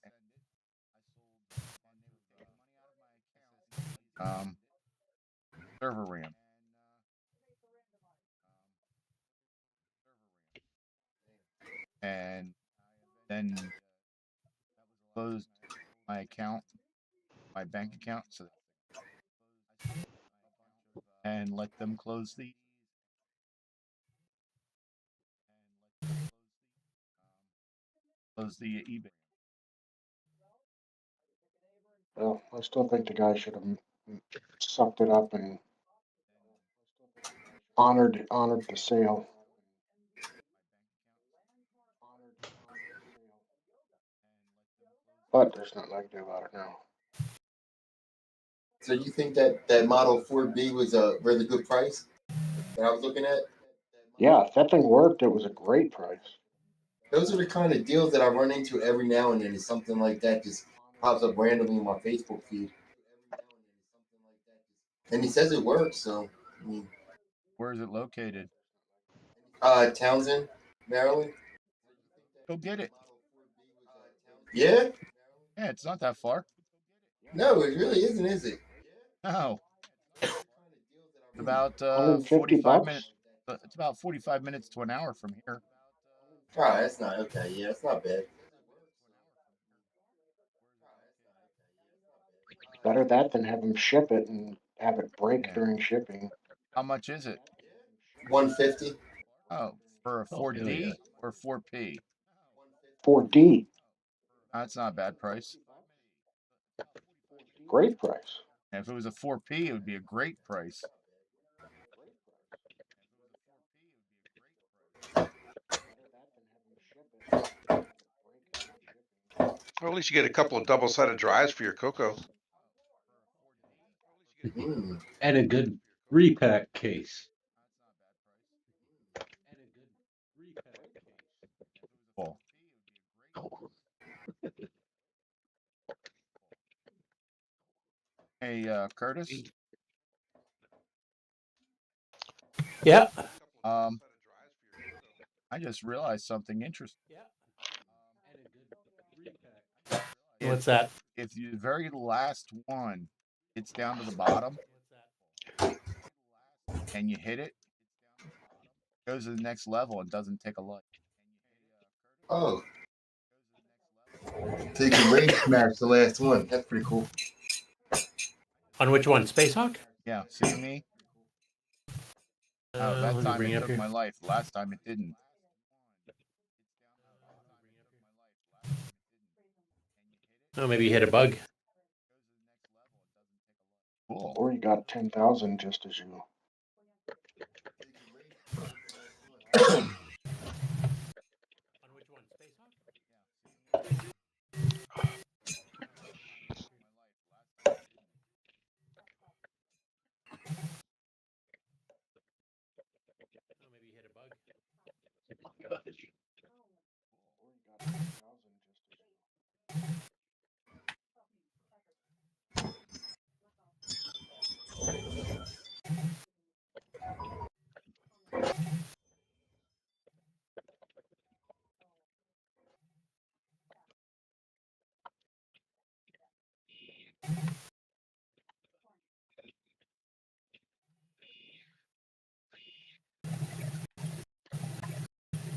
server RAM, and then closed my account, my bank account, so and let them close the eBay. well, I still think the guy should have sucked it up and honored the sale. But there's nothing I can do about it now. So you think that Model 4B was a really good price that I was looking at? Yeah, if that thing worked, it was a great price. Those are the kind of deals that I run into every now and then. Is something like that just pops up randomly in my Facebook feed, and he says it works. So, I mean, Where is it located? Townsend, Maryland. Go get it. Yeah. Yeah, it's not that far. No, it really isn't, is it? No, it's about 150 45 minutes. bucks. It's about 45 minutes to an hour from here. All right, that's not okay. Yeah, that's not bad. Better that than have them ship it and have it break Yeah. during shipping. How much is it? 150. Oh, for a Oh, hell 4D yeah. or 4P? 4D, That's not a bad price. great price. And if it was a 4P, it would be a great price. Well, at least you get a couple of double-sided drives for your CoCo. And a good repack case. Cool. Hey, Curtis. Yeah. I just realized something interesting. What's that? If the very last one gets down to the bottom and you hit it, goes to the next level and doesn't take a light. Oh. So you can rage smash the last one. That's pretty cool. On which one? Space Hawk? Yeah, see me? Oh, that let me time bring it it up took here. my life. Last time it didn't. Oh, maybe you hit a bug. Cool. Or you got 10,000 just as you.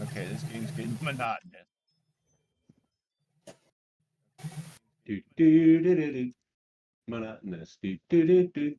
Okay, this game's getting monotonous. Do do do do do. Monotonous. Do do do do.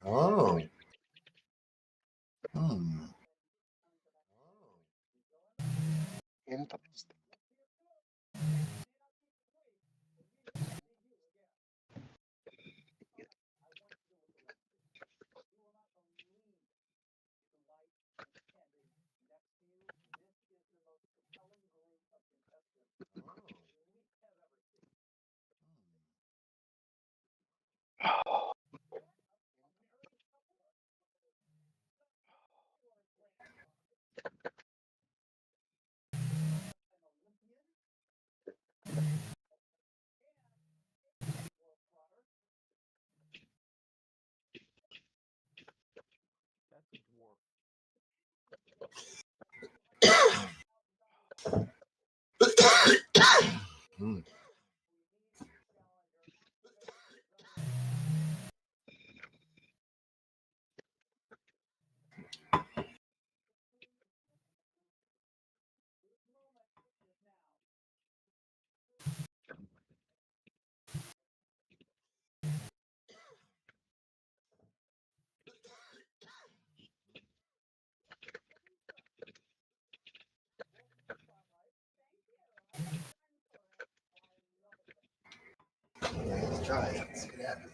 Oh. Hmm. Interesting. That's a dwarf. Hmm. Yeah, let's try it. Let's see what happens.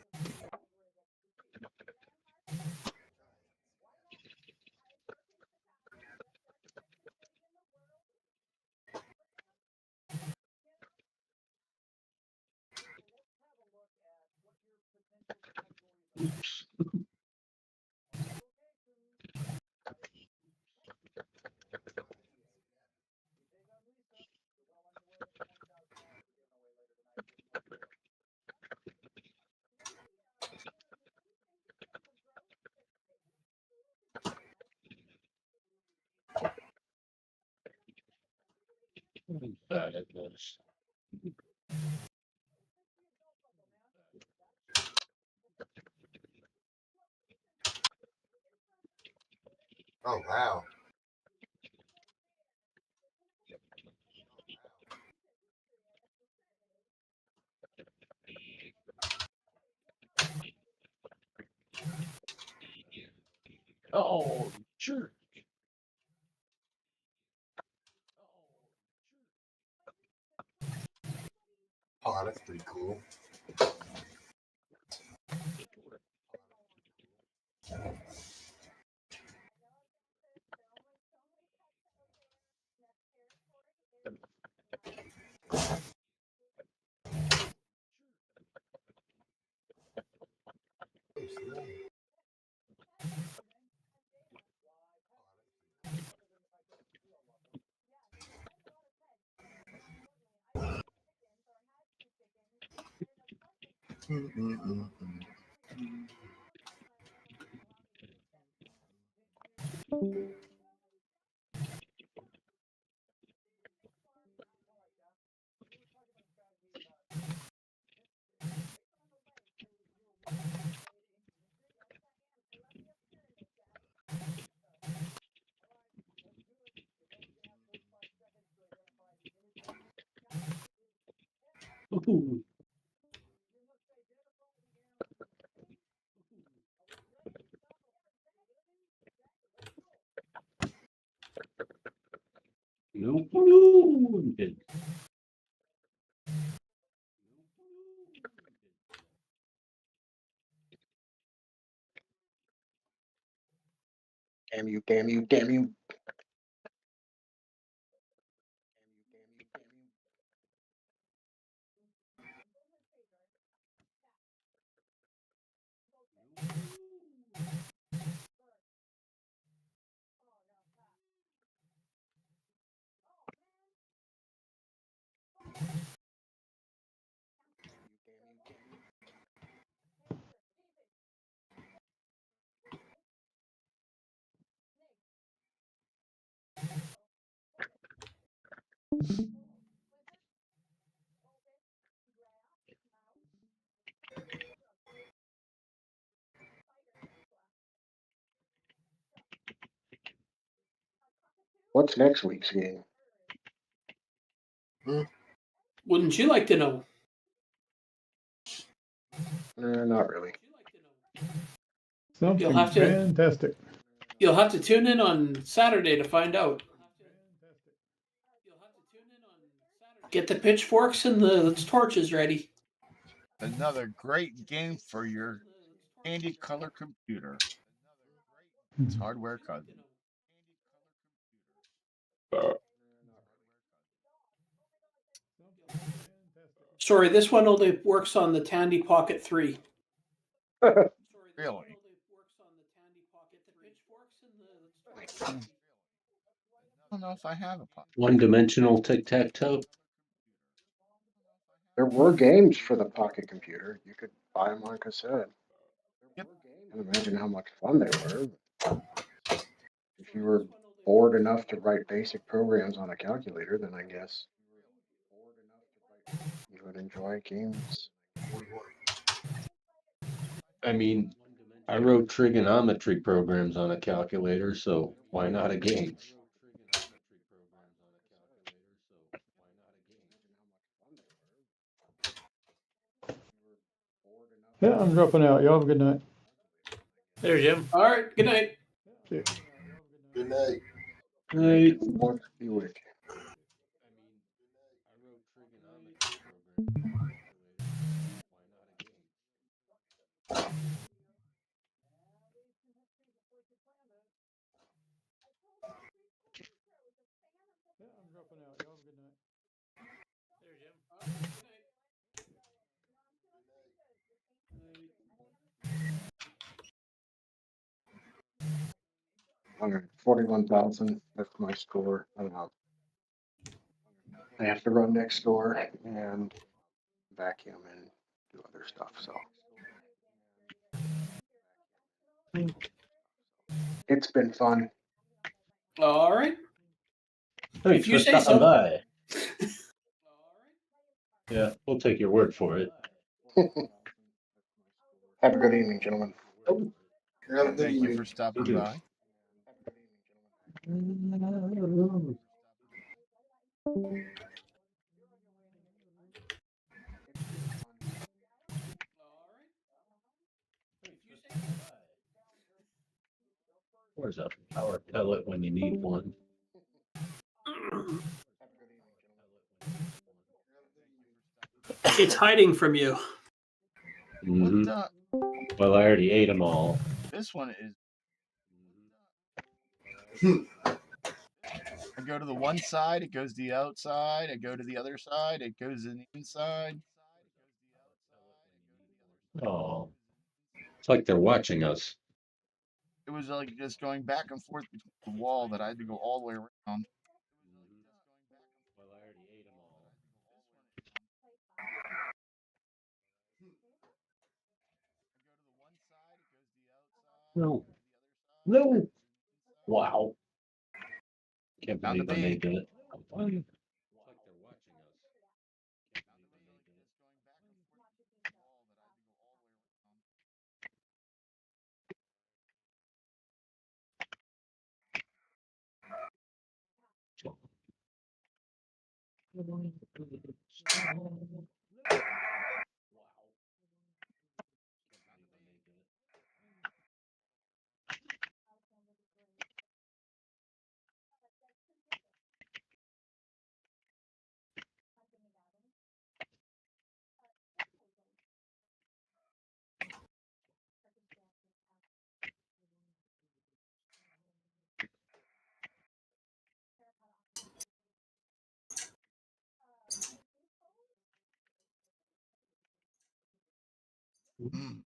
Oh, wow. Oh, sure. Oh, that's pretty cool. Mm-mm-mm-mm. Ooh. No wounded. Damn you, damn you, damn you. What's next week's game? Wouldn't you like to know? Not really. Something have to- fantastic. You'll have to tune in on Saturday to find out. Get the pitchforks and the torches ready. Another great game for your candy color computer. It's hardware cousin. Sorry, this one only works on the Tandy Pocket 3. Really? I don't know if I have a pop. One-dimensional tic-tac-toe. There were games for the Pocket computer. You could buy them on cassette. Yep. I can imagine how much fun they were. If you were bored enough to write basic programs on a calculator, then I guess you would enjoy games. I mean, I wrote trigonometry programs on a calculator, so why not a game? Yeah, I'm dropping out. Y'all have a good night. There, Jim. All right, good night. See ya. Good night. Right. Once a week. Yeah, I'm dropping out. Y'all have a good night. There, Jim. Good night. 141,000. That's my score. I don't know. I have to run next door and vacuum and do other stuff. So it's been fun. All right. Thanks If you for say stopping so. by. Yeah, we'll take your word for it. Have a good evening, gentlemen. Thank you for stopping by. Where's a power pellet when you need one? It's hiding from you. Mhm. What Well, I already ate them all. this one is. I go to the one side, it goes to the outside. I go to the other side, it goes in the inside. Oh, it's like they're watching us. It was like just going back and forth between the wall that I had to go all the way around. Well, I already ate them all. No. No. Wow. Can't Found believe a I bee. made that. It's like they're watching us. Can't believe I made that. Mm.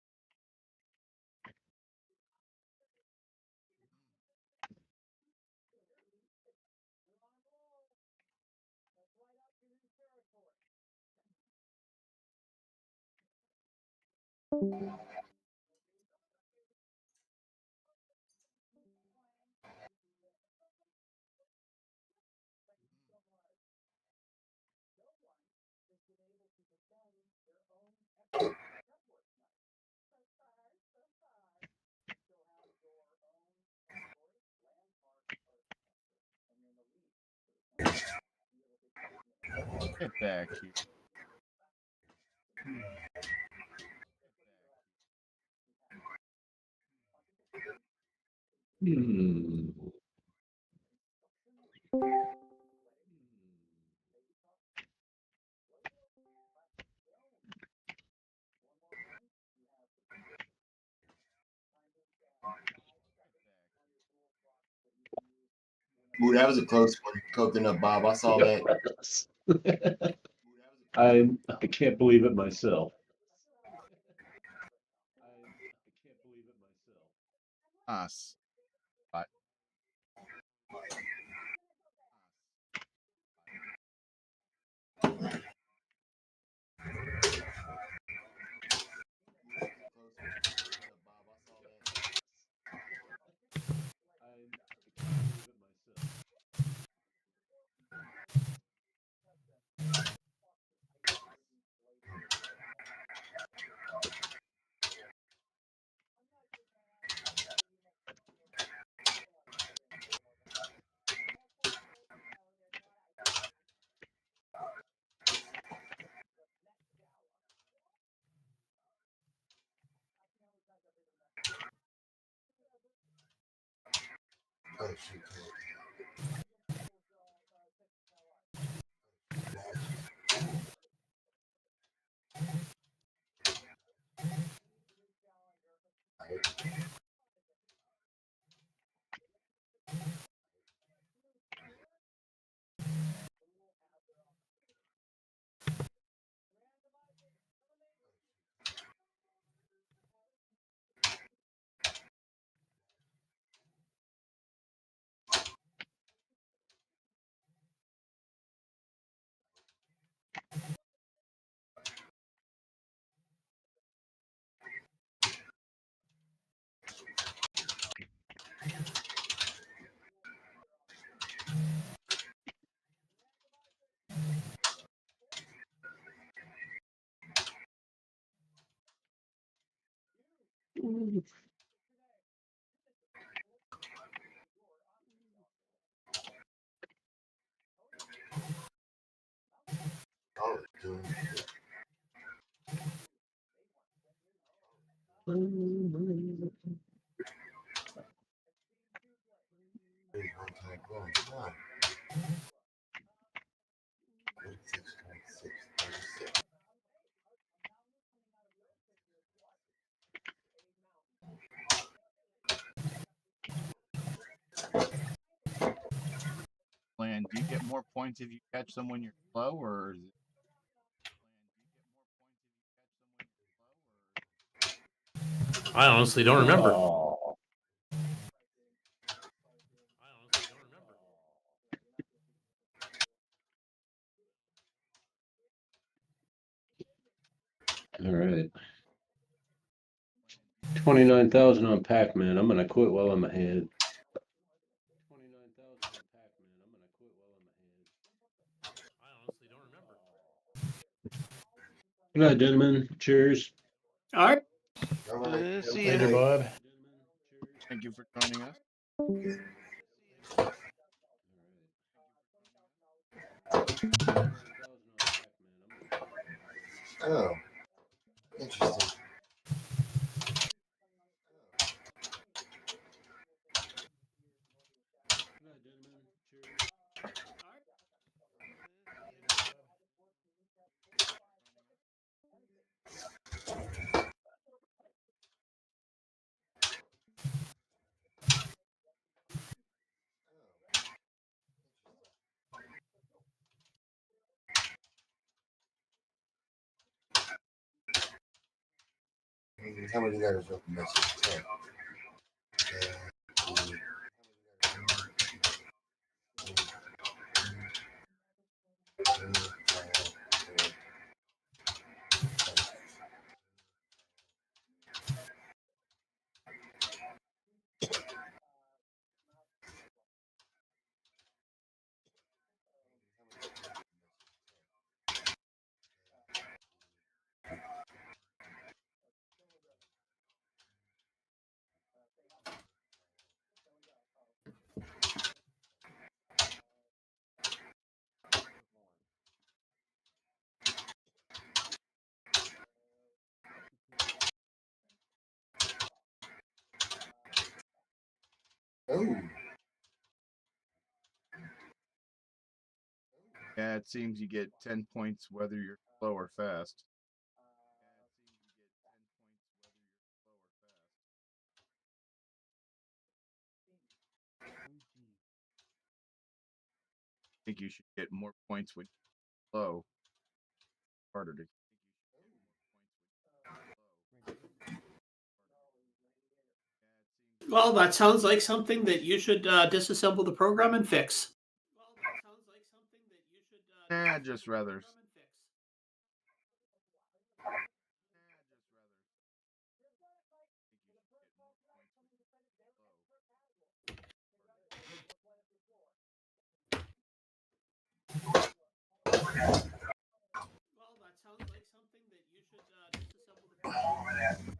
Get back here. Hmm. Ooh, that was a close one, Coconut Bob. I saw that. I can't believe it myself. Us. But Oh, shoot. Oh, dude. Big one time going. Come on. 36, 26, 36. Land, do you get more points if you catch them when you're slow, or is it? I honestly don't remember. Oh. All right. 29,000 on Pac-Man. I'm gonna quit while I'm ahead. 29,000 on Pac-Man. I'm gonna quit while I'm ahead. I honestly don't remember. Good night, gentlemen. Cheers. All right. All right. See Good ya. night. Bob. Thank you for joining us. Oh, interesting. How many letters open message? 10. Oh, Yeah, it seems you get 10 points whether you're slow or fast. I think you should get more points when you're slow. Harder to. Well, that sounds like something that you should disassemble the program and fix. I'd just rather. Well, that sounds like something that you should disassemble the program.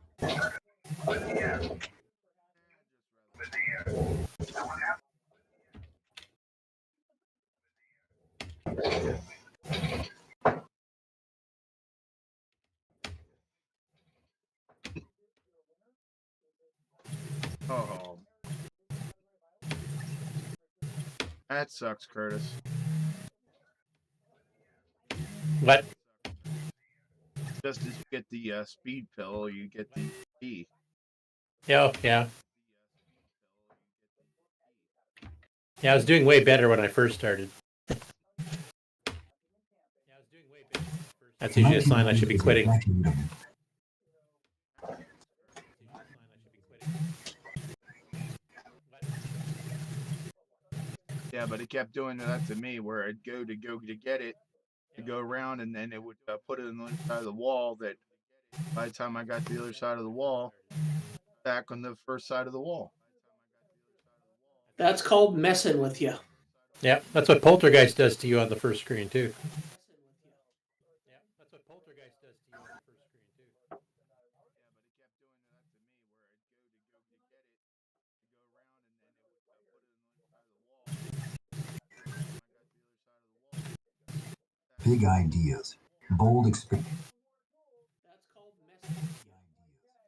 Oh, that sucks, Curtis. What? Just as you get the speed pill, you get the key. Yeah, yeah. Yeah, I was doing way better when I first started. That's usually a sign I should be quitting. Yeah, but it kept doing that to me, where I'd go to get it, to go around, and then it would put it on the other side of the wall. That by the time I got to the other side of the wall, back on the first side of the wall. That's called messing with you. Yeah, that's what Poltergeist does to you on the first screen too. Big ideas, bold experience. That's called messing with you.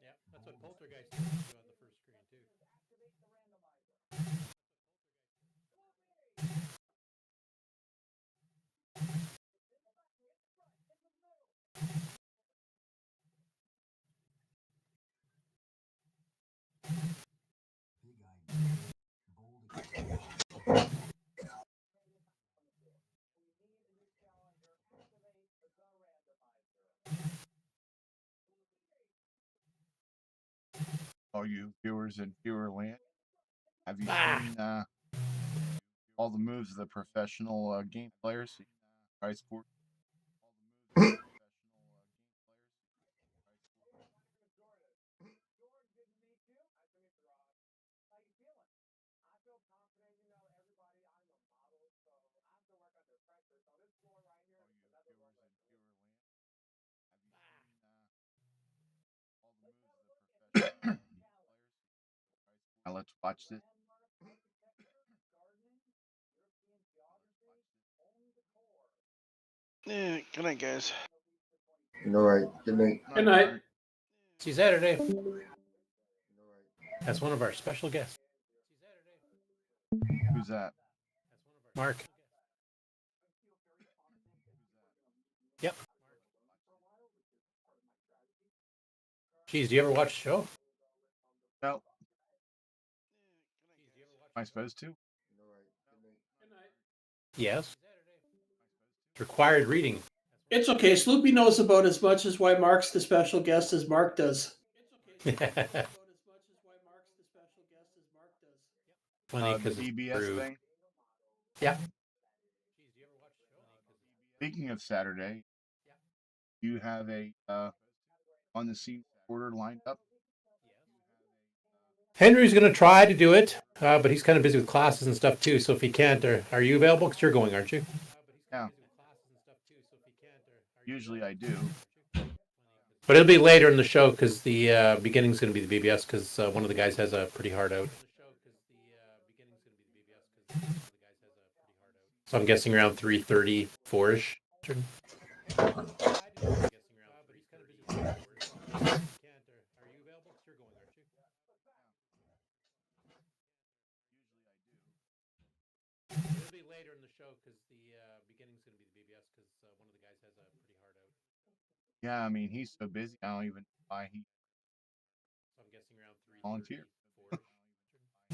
Yeah, that's what Poltergeist does to you on the first screen too. All you viewers in viewer land, have you seen all the moves of the professional game players? High sport. Now let's watch this. Yeah, good night, guys. all right. Good night. Good night. See you Saturday. That's one of our special guests. Who's that? Mark. Yep. Geez, do you ever watch the show? No. Am I supposed to? Yes. It's required reading. It's okay. Sloopy knows about as much as why Mark's the special guest as Mark does. Funny The because DBS thing. Yeah. Speaking of Saturday, you have a on the scene reporter lined up. Henry's going to try to do it, but he's kind of busy with classes and stuff too. So if he can't, are you available? Because you're going, aren't you? Yeah. Usually I do. But it'll be later in the show because the beginning's going to be the BBS because one of the guys has a pretty hard out. So I'm guessing around 3:30, 4-ish. be later in the show because the beginning's going to be the BBS because one of the guys has a pretty hard out. Yeah, I mean, he's so busy. I don't even know why he So I'm guessing around 3:30, volunteered. 4.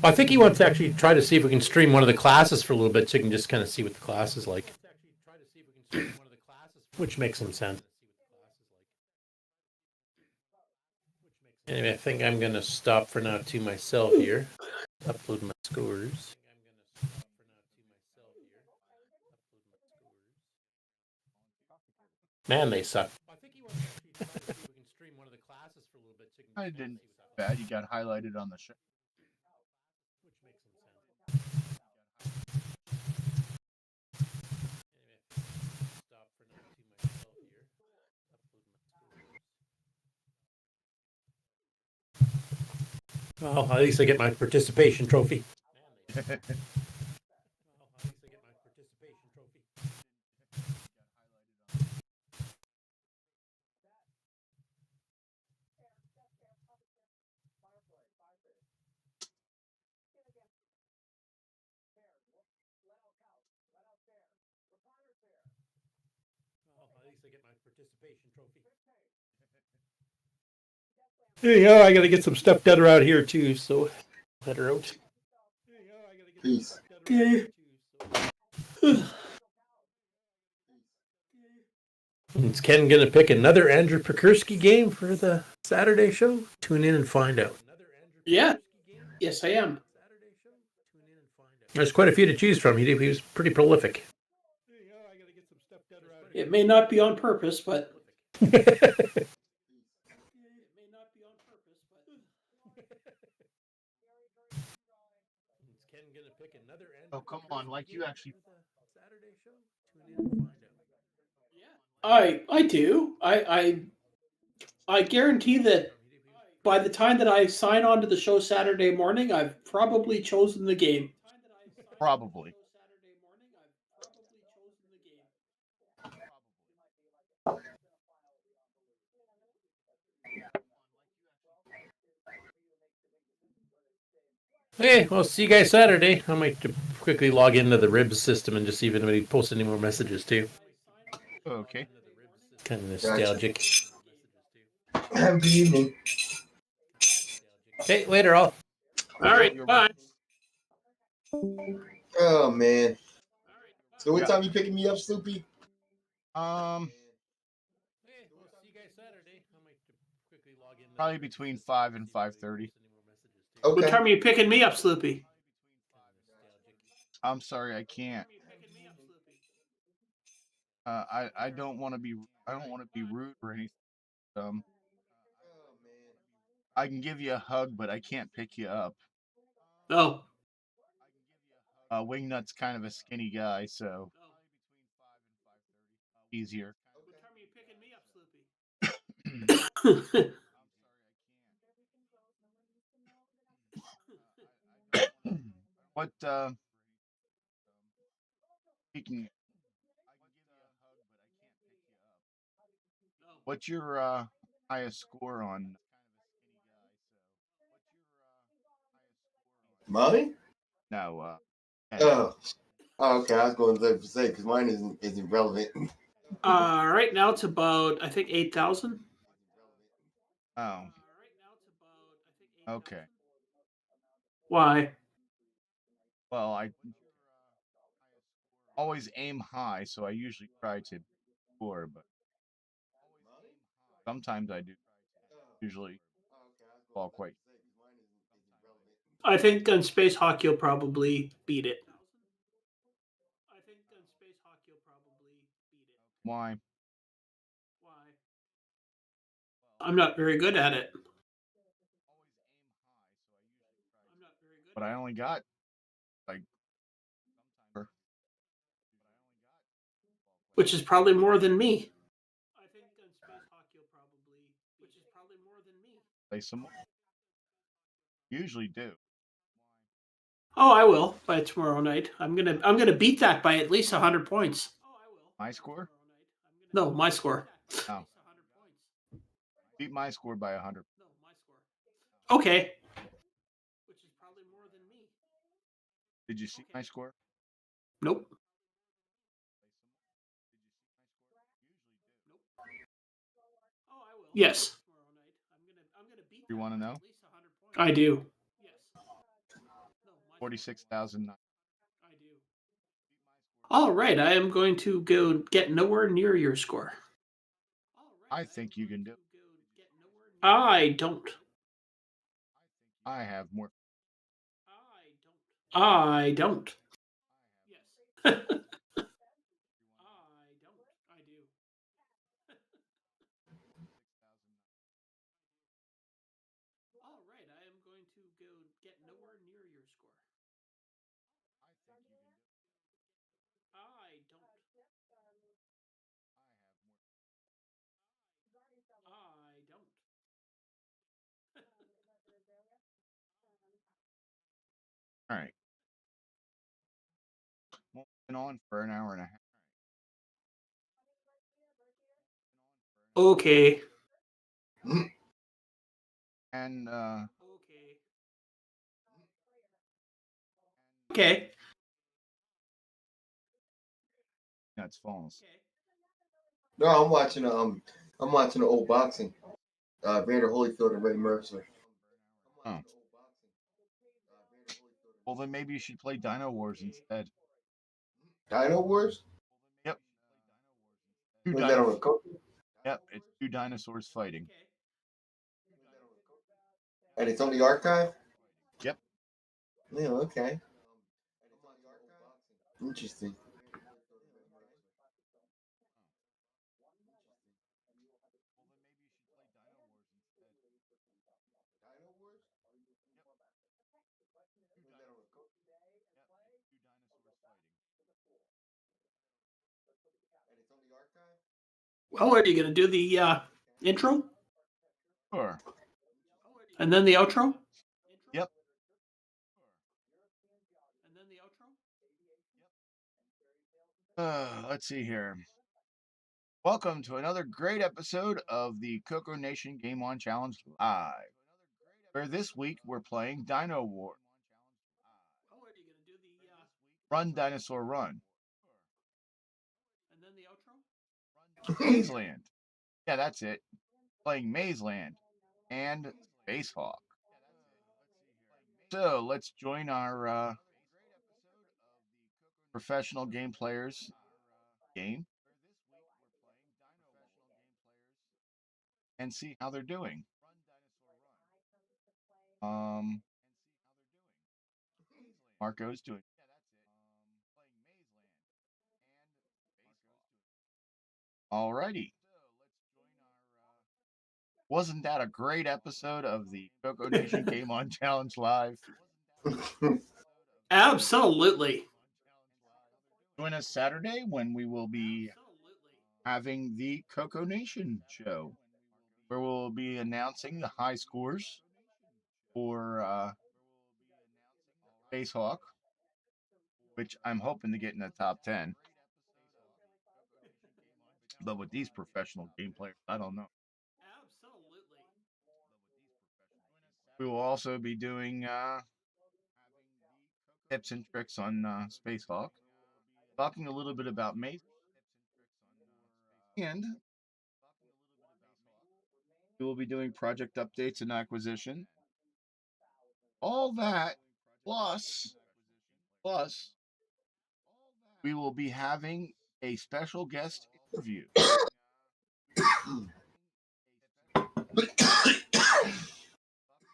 Well, I think he wants to actually try to see if we can stream one of the classes for a little bit so you can just kind of see what the class is like. Which makes some sense. Anyway, I think I'm going to stop for now to myself here. Upload my scores. Man, they suck. I didn't bad. You got highlighted on the show. Well, at least I get my participation trophy. Yeah, I got to get some stuff done around here too, so let her out. Peace. Okay. Is Ken going to pick another Andrew Pakerski game for the Saturday show? Tune in and find out. Yeah. Yes, I am. There's quite a few to choose from. He was pretty prolific. It may not be on purpose, but Oh, come on. Like, you actually. I do. I guarantee that by the time that I sign on to the show Saturday morning, I've probably chosen the game. Probably. Okay, well, see you guys Saturday. I might quickly log into the Ribs system and just see if anybody posts any more messages too. Okay. Kind of nostalgic. Have a good evening. Okay, later all. All right, bye. Oh man. So what time you picking me up, Sloopy? Probably between 5 and 5:30. Okay. What time are you picking me up, Sloopy? I'm sorry, I can't. I don't want to be rude or anything. I can give you a hug, but I can't pick you up. Oh. Wingnut's kind of a skinny guy, so easier. What time are you picking me up, Sloopy? What speaking what's your highest score on Mommy? no Oh. Oh, okay. I was going to say because mine isn't relevant. Right now it's about I think 8,000. Oh. Okay. Why? Well, I always aim high, so I usually try to score, but sometimes I do. Usually fall quite. I think on Space Hockey will probably beat it. Why? I'm not very good at it. But I only got like Which is probably more than me. play some more. Usually do. Oh, I will by tomorrow night. I'm gonna beat that by at least 100 points. My score? No, my score. Oh. Beat my score by 100. Okay. Did you see my score? Nope. Yes. You want to know? I do. 46,000. All right, I am going to go get nowhere near your score. I think you can do it. I don't. I have more. I don't. Yes. All right, I am going to go get nowhere near your score. I don't. I don't. All right. Well, been on for an hour and a half. Okay. And Okay. that's false. No, I'm watching the old boxing. Vander Holyfield and Ray Mercer. Oh. Well, then maybe you should play Dino Wars instead. Dino Wars? Yep. Was that on the CoCo? Yep, it's 2 dinosaurs fighting. And it's on the archive? Yep. Yeah, okay. Interesting. Well, are you going to do the intro Sure. and then the outro? Yep. Let's see here. Welcome to another great episode of the CoCo Nation Game On Challenge Live, where this week we're playing Dino War. Run, Dinosaur, Run. And then the outro? Maze Land. Yeah, that's it. Playing Maze Land and Space Hawk. So let's join our professional game players game and see how they're doing. Marco's doing. Alrighty. Wasn't that a great episode of the CoCo Nation Game On Challenge Live? Absolutely. Join us Saturday when we will be having the CoCo Nation show, where we'll be announcing the high scores for Space Hawk, which I'm hoping to get in the top 10. But with these professional game players, I don't know. Absolutely. We will also be doing tips and tricks on Space Hawk, talking a little bit about Maze, and we will be doing project updates and acquisition. All that, plus, we will be having a special guest interview.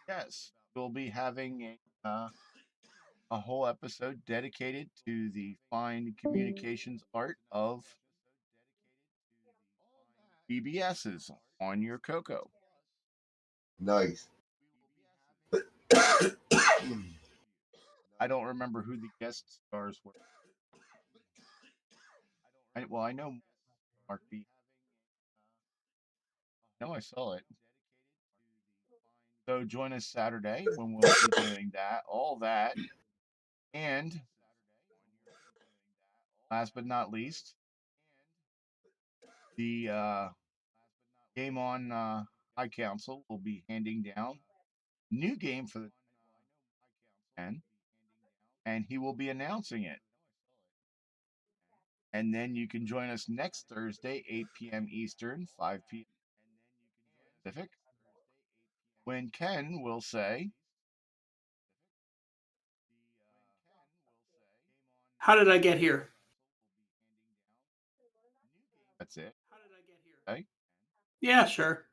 Yes, we'll be having a whole episode dedicated to the fine communications art of BBSs on your CoCo. Nice. I don't remember who the guest stars were. I know Mark B. No, I saw it. So join us Saturday when we'll be doing that, all that, and last but not least, the Game On High Council will be handing down new game for the 10, and he will be announcing it. And then you can join us next Thursday, 8 p.m. Eastern, 5 p.m. Pacific, when Ken will say, How did I get here? that's it. Okay. Yeah, sure.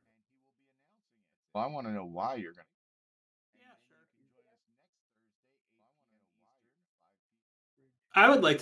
Well, I want to know why you're going to. I would like to.